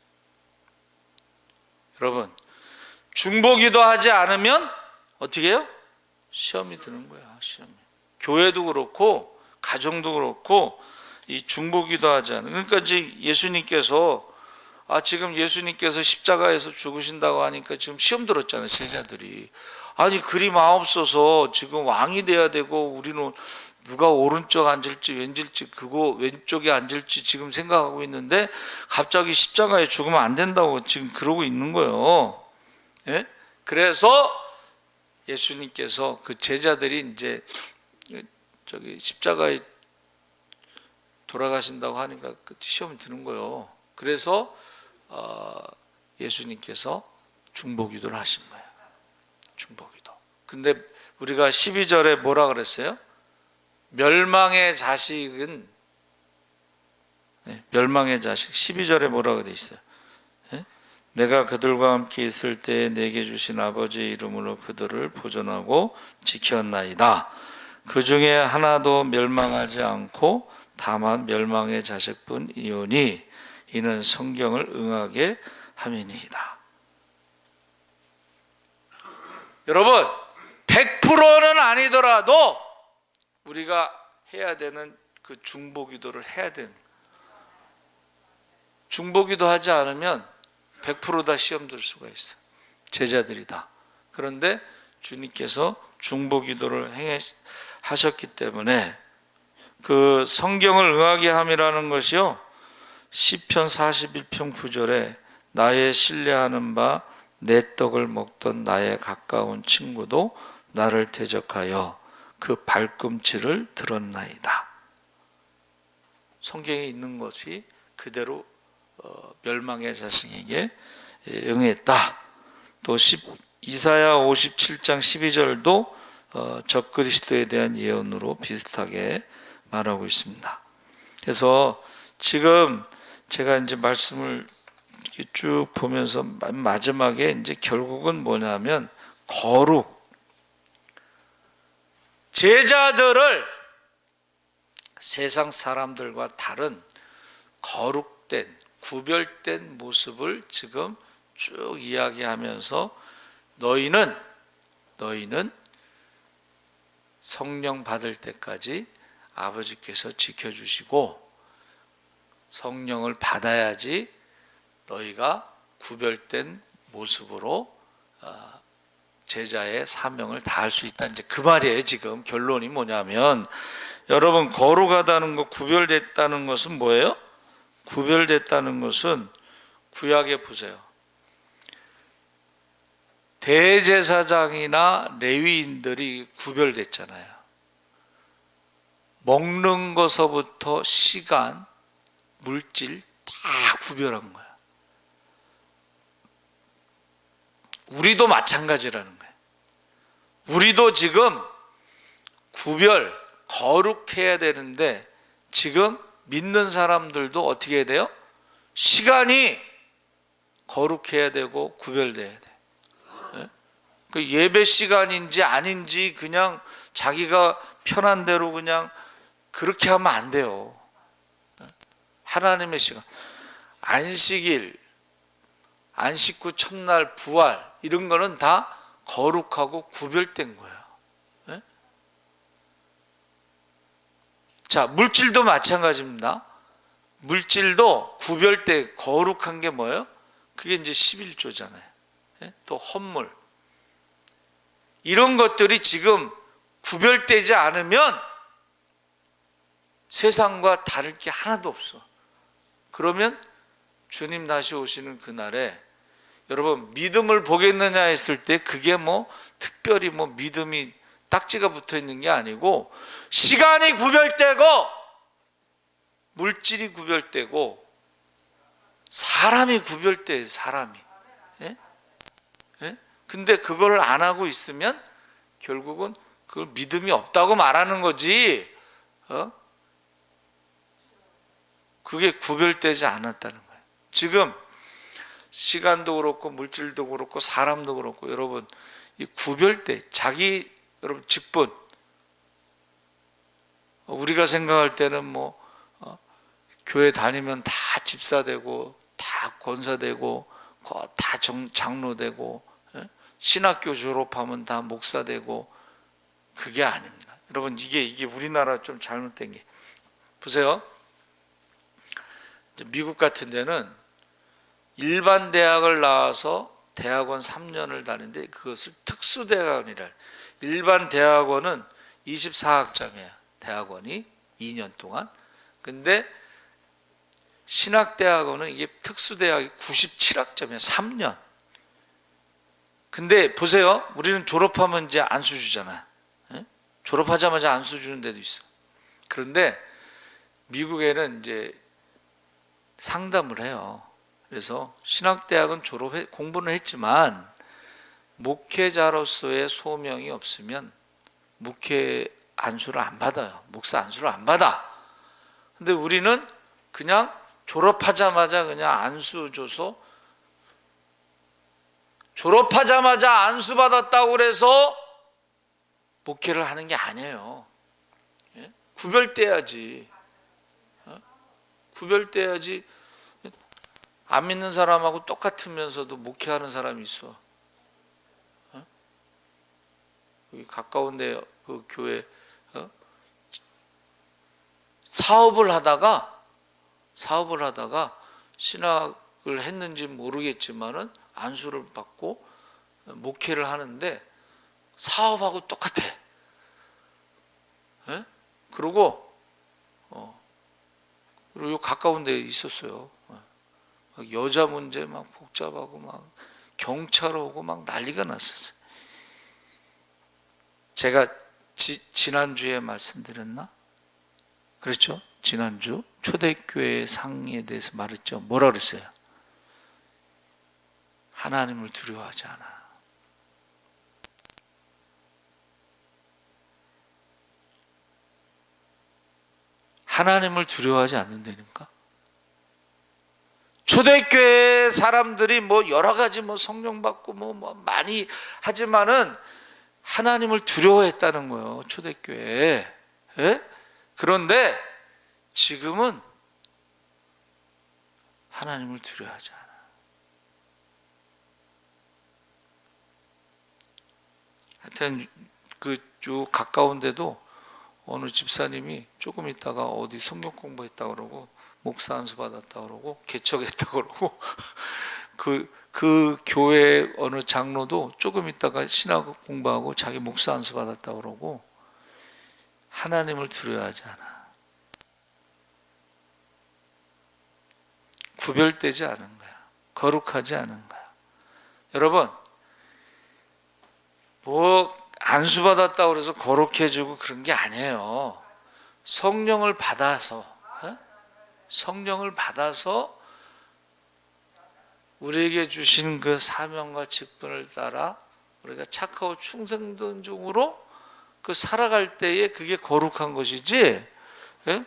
여러분, 중보기도 하지 않으면 어떻게 해요? 시험이 드는 거야. 시험이. 교회도 그렇고 가정도 그렇고 이 중보기도 하지 않으면. 그러니까 이제 예수님께서 지금 예수님께서 십자가에서 죽으신다고 하니까 지금 시험 들었잖아요. 제자들이. 아니 그리 마옵소서, 지금 왕이 돼야 되고 우리는 누가 오른쪽 앉을지 왼쪽에 앉을지 지금 생각하고 있는데 갑자기 십자가에 죽으면 안 된다고 지금 그러고 있는 거예요. 예? 그래서 예수님께서 그 제자들이 이제 십자가에 돌아가신다고 하니까 시험이 드는 거예요. 그래서 예수님께서 중보기도를 하신 거예요. 중보기도. 근데 우리가 12절에 뭐라 그랬어요? 멸망의 자식은, 멸망의 자식 12절에 뭐라고 돼 있어요? 내가 그들과 함께 있을 때에 내게 주신 아버지의 이름으로 그들을 보존하고 지켰나이다. 그 중에 하나도 멸망하지 않고 다만 멸망의 자식뿐이오니 이는 성경을 응하게 함이니이다. 여러분, 100%는 아니더라도 우리가 해야 되는 그 중보기도를 해야 되는. 중보기도 하지 않으면 100% 다 시험 들 수가 있어요. 제자들이 다. 그런데 주님께서 중보기도를 하셨기 때문에 그 성경을 응하게 함이라는 것이요, 시편 41편 9절에 나의 신뢰하는 바 내 떡을 먹던 나의 가까운 친구도 나를 대적하여 그 발꿈치를 들었나이다. 성경에 있는 것이 그대로 멸망의 자식에게 응했다. 또 이사야 57장 12절도 적그리스도에 대한 예언으로 비슷하게 말하고 있습니다. 그래서 지금 제가 이제 말씀을 쭉 보면서 마지막에 이제 결국은 뭐냐면 거룩, 제자들을 세상 사람들과 다른 거룩된 구별된 모습을 지금 쭉 이야기하면서 너희는 성령 받을 때까지 아버지께서 지켜주시고 성령을 받아야지 너희가 구별된 모습으로 제자의 사명을 다할 수 있다. 이제 그 말이에요. 지금 결론이 뭐냐면, 여러분, 거룩하다는 것, 구별됐다는 것은 뭐예요? 구별됐다는 것은 구약에 보세요. 대제사장이나 레위인들이 구별됐잖아요. 먹는 것서부터 시간, 물질 다 구별한 거야. 우리도 마찬가지라는 거예요. 우리도 지금 구별, 거룩해야 되는데 지금 믿는 사람들도 어떻게 해야 돼요? 시간이 거룩해야 되고 구별돼야 돼. 그 예배 시간인지 아닌지 그냥 자기가 편한 대로 그냥 그렇게 하면 안 돼요. 하나님의 시간, 안식일, 안식 후 첫날 부활 이런 거는 다 거룩하고 구별된 거예요. 자, 물질도 마찬가지입니다. 물질도 구별돼 거룩한 게 뭐예요? 그게 이제 11조잖아요. 또 헌물. 이런 것들이 지금 구별되지 않으면 세상과 다를 게 하나도 없어. 그러면 주님 다시 오시는 그날에 여러분 믿음을 보겠느냐 했을 때 그게 뭐 특별히 뭐 믿음이 딱지가 붙어 있는 게 아니고 시간이 구별되고 물질이 구별되고 사람이 구별돼요. 사람이. 예? 예? 근데 그걸 안 하고 있으면 결국은 그걸 믿음이 없다고 말하는 거지. 그게 구별되지 않았다는 거예요. 지금 시간도 그렇고 물질도 그렇고 사람도 그렇고 여러분 이 구별돼 자기 여러분 직분 우리가 생각할 때는 뭐 교회 다니면 다 집사 되고 다 권사 되고 다 장로 되고 신학교 졸업하면 다 목사 되고 그게 아닙니다. 여러분 이게 우리나라 좀 잘못된 게 보세요. 미국 같은 데는 일반 대학을 나와서 대학원 3년을 다니는데 그것을 특수대학원이라. 일반 대학원은 24학점이에요. 대학원이 2년 동안. 근데 신학대학원은 이게 특수대학이 97학점이에요. 3년. 근데 보세요. 우리는 졸업하면 이제 안수 주잖아요. 졸업하자마자 안수 주는 데도 있어. 그런데 미국에는 이제 상담을 해요. 그래서 신학대학은 공부는 했지만 목회자로서의 소명이 없으면 목회 안수를 안 받아요. 목사 안수를 안 받아. 근데 우리는 그냥 졸업하자마자 그냥 안수 줘서 졸업하자마자 안수 받았다고 그래서 목회를 하는 게 아니에요. 구별돼야지. 구별돼야지. 안 믿는 사람하고 똑같으면서도 목회하는 사람이 있어. 여기 가까운데 그 교회 사업을 하다가 신학을 했는지 모르겠지만은 안수를 받고 목회를 하는데 사업하고 똑같아. 그리고 요 가까운 데 있었어요. 여자 문제 막 복잡하고 막 경찰 오고 막 난리가 났었어요. 제가 지난주에 말씀드렸나? 그렇죠? 지난주 초대교회 상에 대해서 말했죠. 뭐라 그랬어요? 하나님을 두려워하지 않아. 하나님을 두려워하지 않는다니까? 초대교회 사람들이 뭐 여러 가지 뭐 성령 받고 뭐 많이 하지만은 하나님을 두려워했다는 거예요. 초대교회. 그런데 지금은 하나님을 두려워하지 않아. 하여튼 요 가까운 데도 어느 집사님이 조금 있다가 어디 성경 공부했다 그러고 목사 안수 받았다 그러고 개척했다 그러고 그 교회 어느 장로도 조금 있다가 신학 공부하고 자기 목사 안수 받았다 그러고 하나님을 두려워하지 않아. 구별되지 않은 거야. 거룩하지 않은 거야. 여러분 뭐 안수 받았다고 그래서 거룩해지고 그런 게 아니에요. 성령을 받아서 우리에게 주신 그 사명과 직분을 따라 우리가 착하고 충성된 중으로 그 살아갈 때에 그게 거룩한 것이지. 예?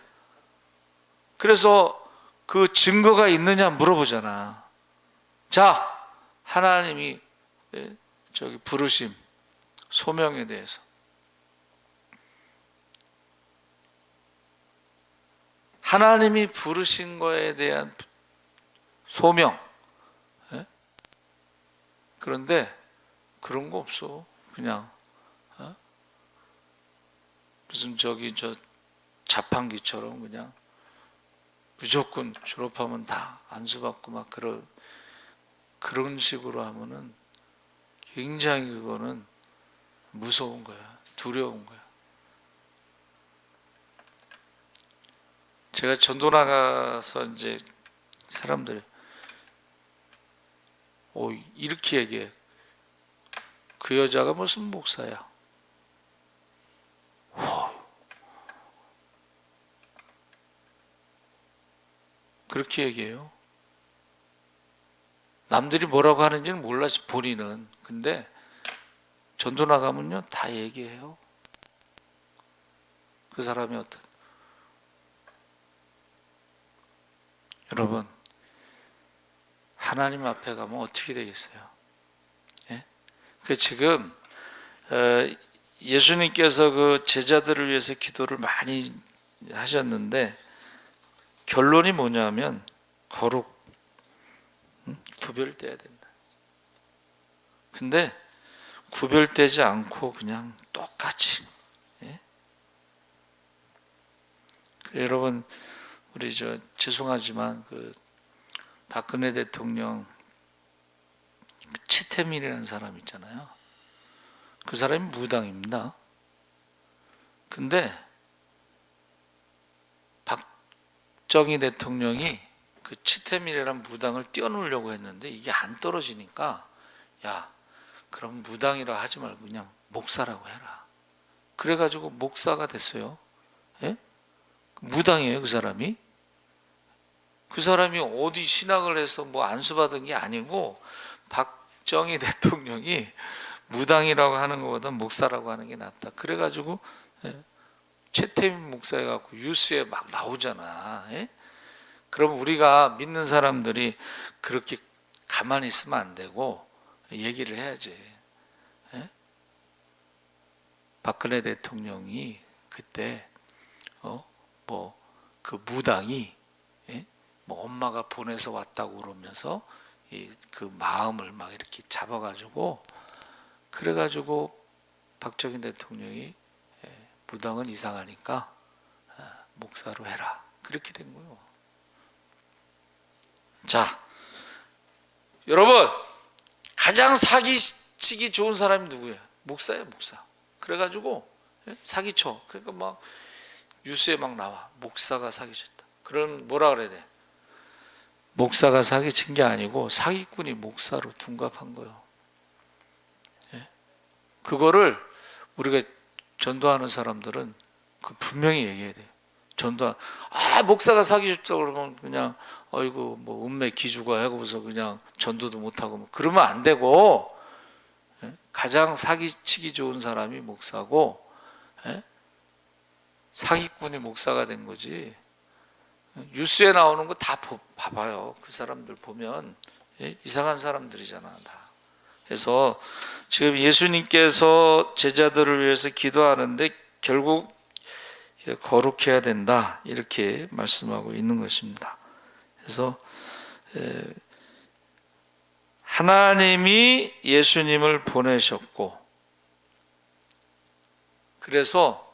그래서 그 증거가 있느냐 물어보잖아. 자, 하나님이 저기 부르심, 소명에 대해서 하나님이 부르신 거에 대한 소명. 그런데 그런 거 없어. 그냥 무슨 저기 저 자판기처럼 그냥 무조건 졸업하면 다 안수받고 막 그런 식으로 하면은 굉장히 그거는 무서운 거야. 두려운 거야. 제가 전도 나가서 이제 사람들이 이렇게 얘기해. 그 여자가 무슨 목사야? 그렇게 얘기해요. 남들이 뭐라고 하는지는 몰랐지 본인은. 근데 전도 나가면요 다 얘기해요. 그 사람이 어떤. 여러분, 하나님 앞에 가면 어떻게 되겠어요? 예? 그 지금 예수님께서 그 제자들을 위해서 기도를 많이 하셨는데 결론이 뭐냐면 거룩, 구별돼야 된다. 근데 구별되지 않고 그냥 똑같이. 예? 여러분, 우리 죄송하지만 그 박근혜 대통령 최태민이라는 사람 있잖아요. 그 사람이 무당입니다. 근데 박정희 대통령이 그 최태민이라는 무당을 띄워놓으려고 했는데 이게 안 떨어지니까 야, 그럼 무당이라 하지 말고 그냥 목사라고 해라. 그래가지고 목사가 됐어요. 예? 무당이에요, 그 사람이. 그 사람이 어디 신학을 해서 뭐 안수받은 게 아니고 박정희 대통령이 무당이라고 하는 것보다 목사라고 하는 게 낫다. 그래가지고 최태민 목사 해갖고 뉴스에 막 나오잖아. 예? 그럼 우리가 믿는 사람들이 그렇게 가만히 있으면 안 되고 얘기를 해야지. 예? 박근혜 대통령이 그때 뭐 그 무당이 뭐 엄마가 보내서 왔다고 그러면서 그 마음을 막 이렇게 잡아가지고 그래가지고 박정희 대통령이 무당은 이상하니까 목사로 해라. 그렇게 된 거예요. 자, 여러분, 가장 사기치기 좋은 사람이 누구예요? 목사예요, 목사. 그래가지고 사기쳐. 그러니까 막 뉴스에 막 나와. 목사가 사기쳤다. 그럼 뭐라 그래야 돼? 목사가 사기친 게 아니고 사기꾼이 목사로 둔갑한 거예요. 그거를 우리가 전도하는 사람들은 분명히 얘기해야 돼요. 목사가 사기쳤다고 그러면 그냥 어이구 뭐 운매 기주가 하고서 그냥 전도도 못하고 그러면 안 되고, 가장 사기치기 좋은 사람이 목사고 사기꾼이 목사가 된 거지. 뉴스에 나오는 거 다 봐봐요. 그 사람들 보면 이상한 사람들이잖아 다. 그래서 지금 예수님께서 제자들을 위해서 기도하는데 결국 거룩해야 된다 이렇게 말씀하고 있는 것입니다. 그래서 하나님이 예수님을 보내셨고, 그래서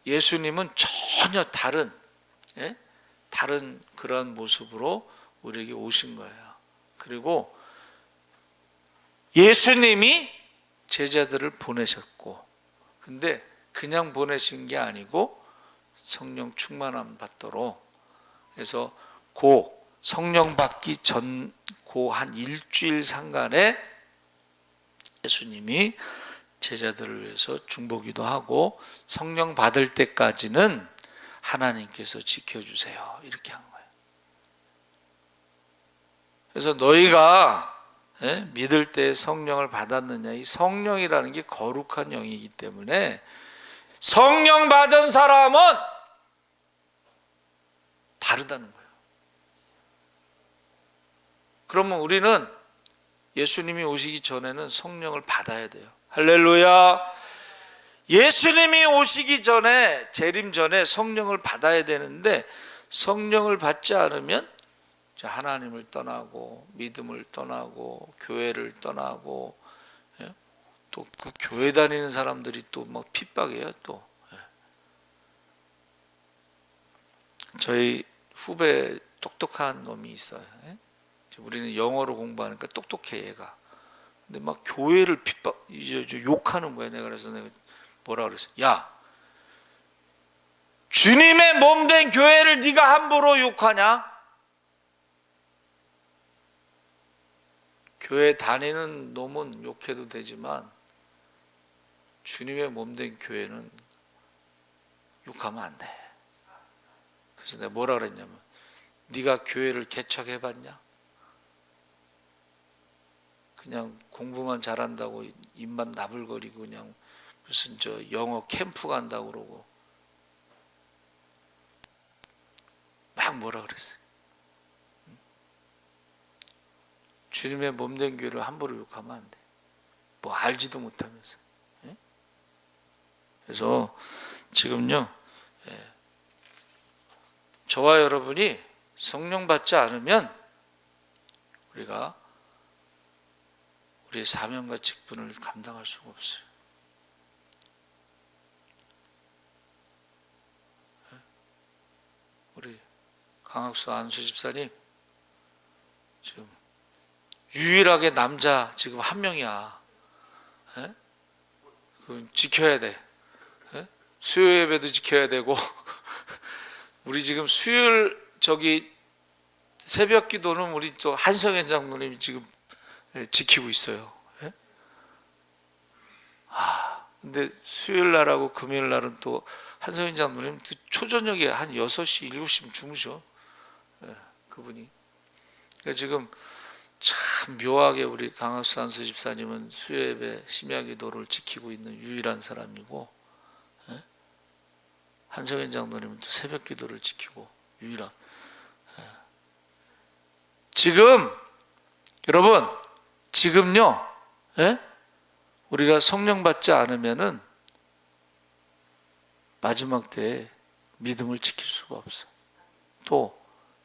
예수님은 전혀 다른 그런 모습으로 우리에게 오신 거예요. 그리고 예수님이 제자들을 보내셨고, 근데 그냥 보내신 게 아니고 성령 충만함 받도록. 그래서 성령 받기 전 한 일주일 상간에 예수님이 제자들을 위해서 중보기도 하고 성령 받을 때까지는 하나님께서 지켜주세요 이렇게 한 거예요. 그래서 너희가 믿을 때 성령을 받았느냐. 이 성령이라는 게 거룩한 영이기 때문에 성령 받은 사람은 다르다는 거예요. 그러면 우리는 예수님이 오시기 전에는 성령을 받아야 돼요. 할렐루야. 예수님이 오시기 전에, 재림 전에 성령을 받아야 되는데 성령을 받지 않으면 하나님을 떠나고 믿음을 떠나고 교회를 떠나고, 또 그 교회 다니는 사람들이 또 막 핍박해요. 또 저희 후배 똑똑한 놈이 있어요. 우리는 영어로 공부하니까 똑똑해 얘가. 근데 막 교회를 이제 욕하는 거야. 그래서 내가 뭐라 그랬어? 야, 주님의 몸된 교회를 네가 함부로 욕하냐? 교회 다니는 놈은 욕해도 되지만 주님의 몸된 교회는 욕하면 안 돼. 그래서 내가 뭐라 그랬냐면, 네가 교회를 개척해봤냐? 그냥 공부만 잘한다고 입만 나불거리고 그냥 무슨 영어 캠프 간다고 그러고 막 뭐라 그랬어요. 주님의 몸된 교회를 함부로 욕하면 안 돼. 뭐 알지도 못하면서. 그래서 지금요, 저와 여러분이 성령 받지 않으면 우리가 우리의 사명과 직분을 감당할 수가 없어요. 우리 강학수 안수 집사님 지금 유일하게 남자 지금 한 명이야. 그 지켜야 돼. 수요 예배도 지켜야 되고 우리 지금 수요일 새벽 기도는 우리 또 한성현 장로님이 지금 지키고 있어요. 근데 수요일 날하고 금요일 날은 또 한성현 장로님 초저녁에 한 6시, 7시면 주무셔. 그분이. 그러니까 지금 참 묘하게 우리 강학수 안수 집사님은 수요예배 심야 기도를 지키고 있는 유일한 사람이고, 한성현 장로님은 또 새벽 기도를 지키고 유일한. 지금 여러분, 지금요, 우리가 성령 받지 않으면은 마지막 때에 믿음을 지킬 수가 없어. 또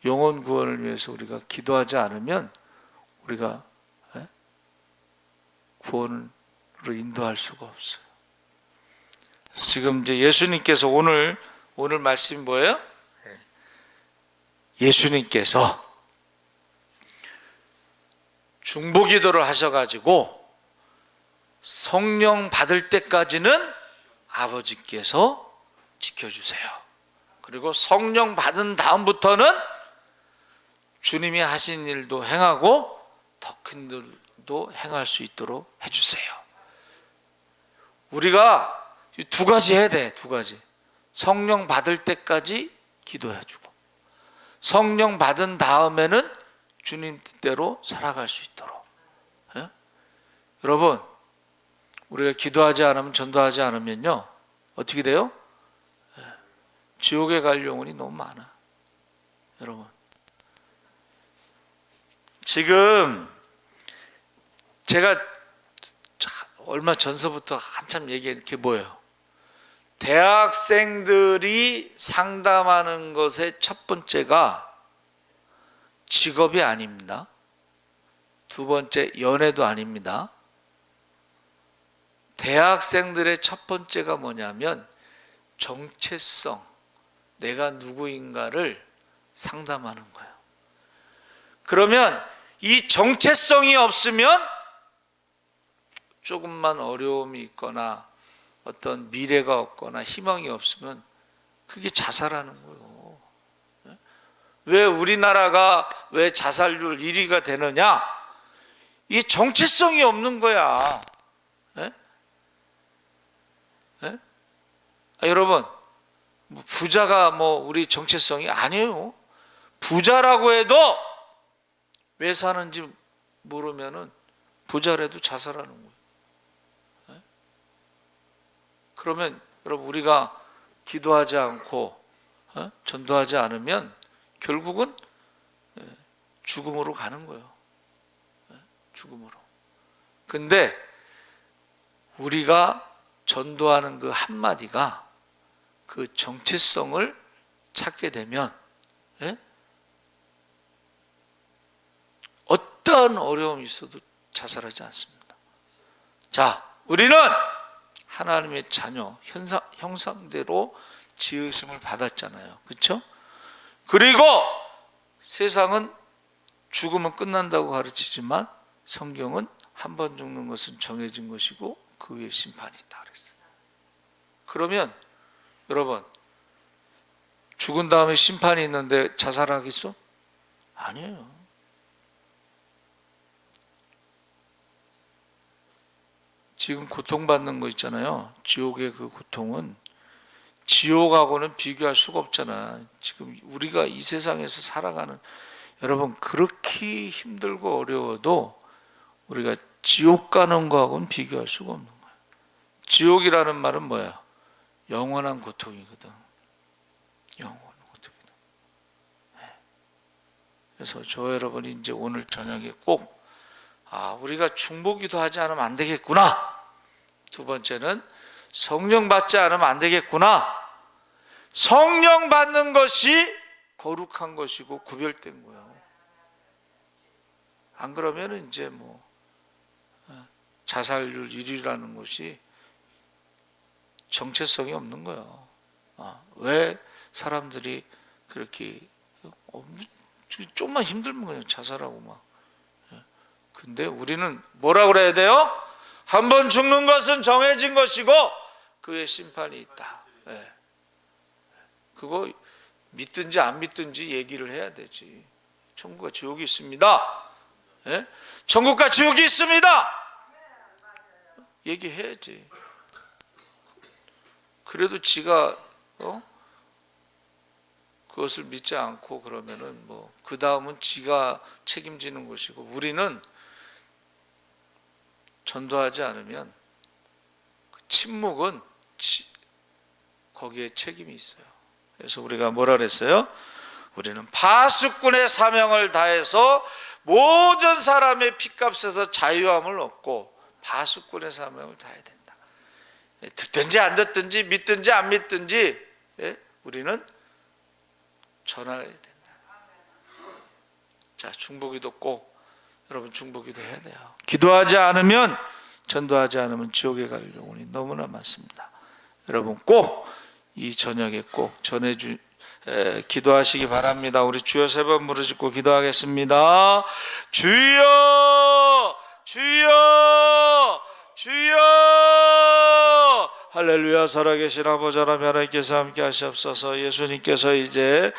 영혼 구원을 위해서 우리가 기도하지 않으면 우리가 구원으로 인도할 수가 없어요. 지금 이제 예수님께서 오늘 말씀이 뭐예요? 예수님께서 중보기도를 하셔가지고 성령 받을 때까지는 아버지께서 지켜주세요. 그리고 성령 받은 다음부터는 주님이 하신 일도 행하고 더 큰 일도 행할 수 있도록 해주세요. 우리가 두 가지 해야 돼. 두 가지. 성령 받을 때까지 기도해주고, 성령 받은 다음에는 주님 뜻대로 살아갈 수 있도록. 여러분, 우리가 기도하지 않으면, 전도하지 않으면요, 어떻게 돼요? 지옥에 갈 영혼이 너무 많아. 여러분, 지금 제가 얼마 전서부터 한참 얘기한 게 뭐예요? 대학생들이 상담하는 것의 첫 번째가 직업이 아닙니다. 두 번째, 연애도 아닙니다. 대학생들의 첫 번째가 뭐냐면 정체성, 내가 누구인가를 상담하는 거예요. 그러면 이 정체성이 없으면 조금만 어려움이 있거나 어떤 미래가 없거나 희망이 없으면 그게 자살하는 거예요. 왜 우리나라가 왜 자살률 1위가 되느냐? 이 정체성이 없는 거야. 여러분, 부자가 우리 정체성이 아니에요. 부자라고 해도 왜 사는지 모르면은 부자라도 자살하는 거예요. 네? 그러면 여러분 우리가 기도하지 않고 전도하지 않으면 결국은 죽음으로 가는 거예요. 죽음으로. 근데 우리가 전도하는 그 한마디가 그 정체성을 찾게 되면 어떠한 어려움이 있어도 자살하지 않습니다. 자, 우리는 하나님의 자녀, 형상대로 지으심을 받았잖아요. 그렇죠? 그리고 세상은 죽으면 끝난다고 가르치지만 성경은 한 번 죽는 것은 정해진 것이고 그 위에 심판이 있다 그랬어요. 그러면 여러분 죽은 다음에 심판이 있는데 자살하겠어? 아니에요. 지금 고통받는 거 있잖아요. 지옥의 그 고통은 지옥하고는 비교할 수가 없잖아. 지금 우리가 이 세상에서 살아가는 여러분 그렇게 힘들고 어려워도 우리가 지옥 가는 거하고는 비교할 수가 없는 거예요. 지옥이라는 말은 뭐야? 영원한 고통이거든. 영원한 고통이거든. 그래서 저 여러분이 이제 오늘 저녁에 꼭 우리가 중보기도 하지 않으면 안 되겠구나. 두 번째는 성령 받지 않으면 안 되겠구나. 성령 받는 것이 거룩한 것이고 구별된 거예요. 안 그러면 이제 자살률 1위라는 것이 정체성이 없는 거예요. 왜 사람들이 그렇게 좀만 힘들면 그냥 자살하고 막. 근데 우리는 뭐라 그래야 돼요? 한 번 죽는 것은 정해진 것이고 그의 심판이 있다. 그거 믿든지 안 믿든지 얘기를 해야 되지. 천국과 지옥이 있습니다. 천국과 지옥이 있습니다. 얘기해야지. 그래도 지가 그것을 믿지 않고 그러면은 그 다음은 지가 책임지는 것이고 우리는 전도하지 않으면 침묵은 거기에 책임이 있어요. 그래서 우리가 뭐라 그랬어요? 우리는 파수꾼의 사명을 다해서 모든 사람의 피값에서 자유함을 얻고 파수꾼의 사명을 다해야 된다. 듣든지 안 듣든지 믿든지 안 믿든지 우리는 전해야 된다. 자, 중보기도 꼭 여러분 중보기도 해야 돼요. 기도하지 않으면 전도하지 않으면 지옥에 갈 영혼이 너무나 많습니다. 여러분 꼭 이 저녁에 꼭 기도하시기 바랍니다. 우리 주여 세 번 부르짖고 기도하겠습니다. 주여 주여 주여. 할렐루야. 살아계신 아버지 하나님, 하나님께서 함께 하시옵소서. 예수님께서 이제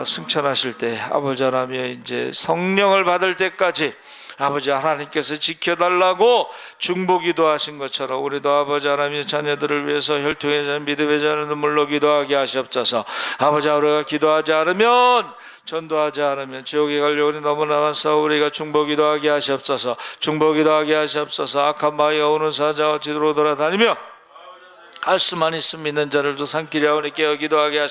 승천하실 때 아버지 하나님 이제 성령을 받을 때까지 아버지 하나님께서 지켜달라고 중보기도 하신 것처럼 우리도 아버지 하나님의 자녀들을 위해서 혈통의 자녀, 믿음의 자녀 눈물로 기도하게 하시옵소서. 아버지 우리가 기도하지 않으면 전도하지 않으면 지옥에 갈 영혼이 너무나 많사오. 우리가 중보기도 하게 하시옵소서. 중보기도 하게 하시옵소서. 악한 마귀가 오는 사자와 지도로 돌아다니며 할 수만 있음 믿는 자들도 산길이 아오니 깨어 기도하게 하시옵소서.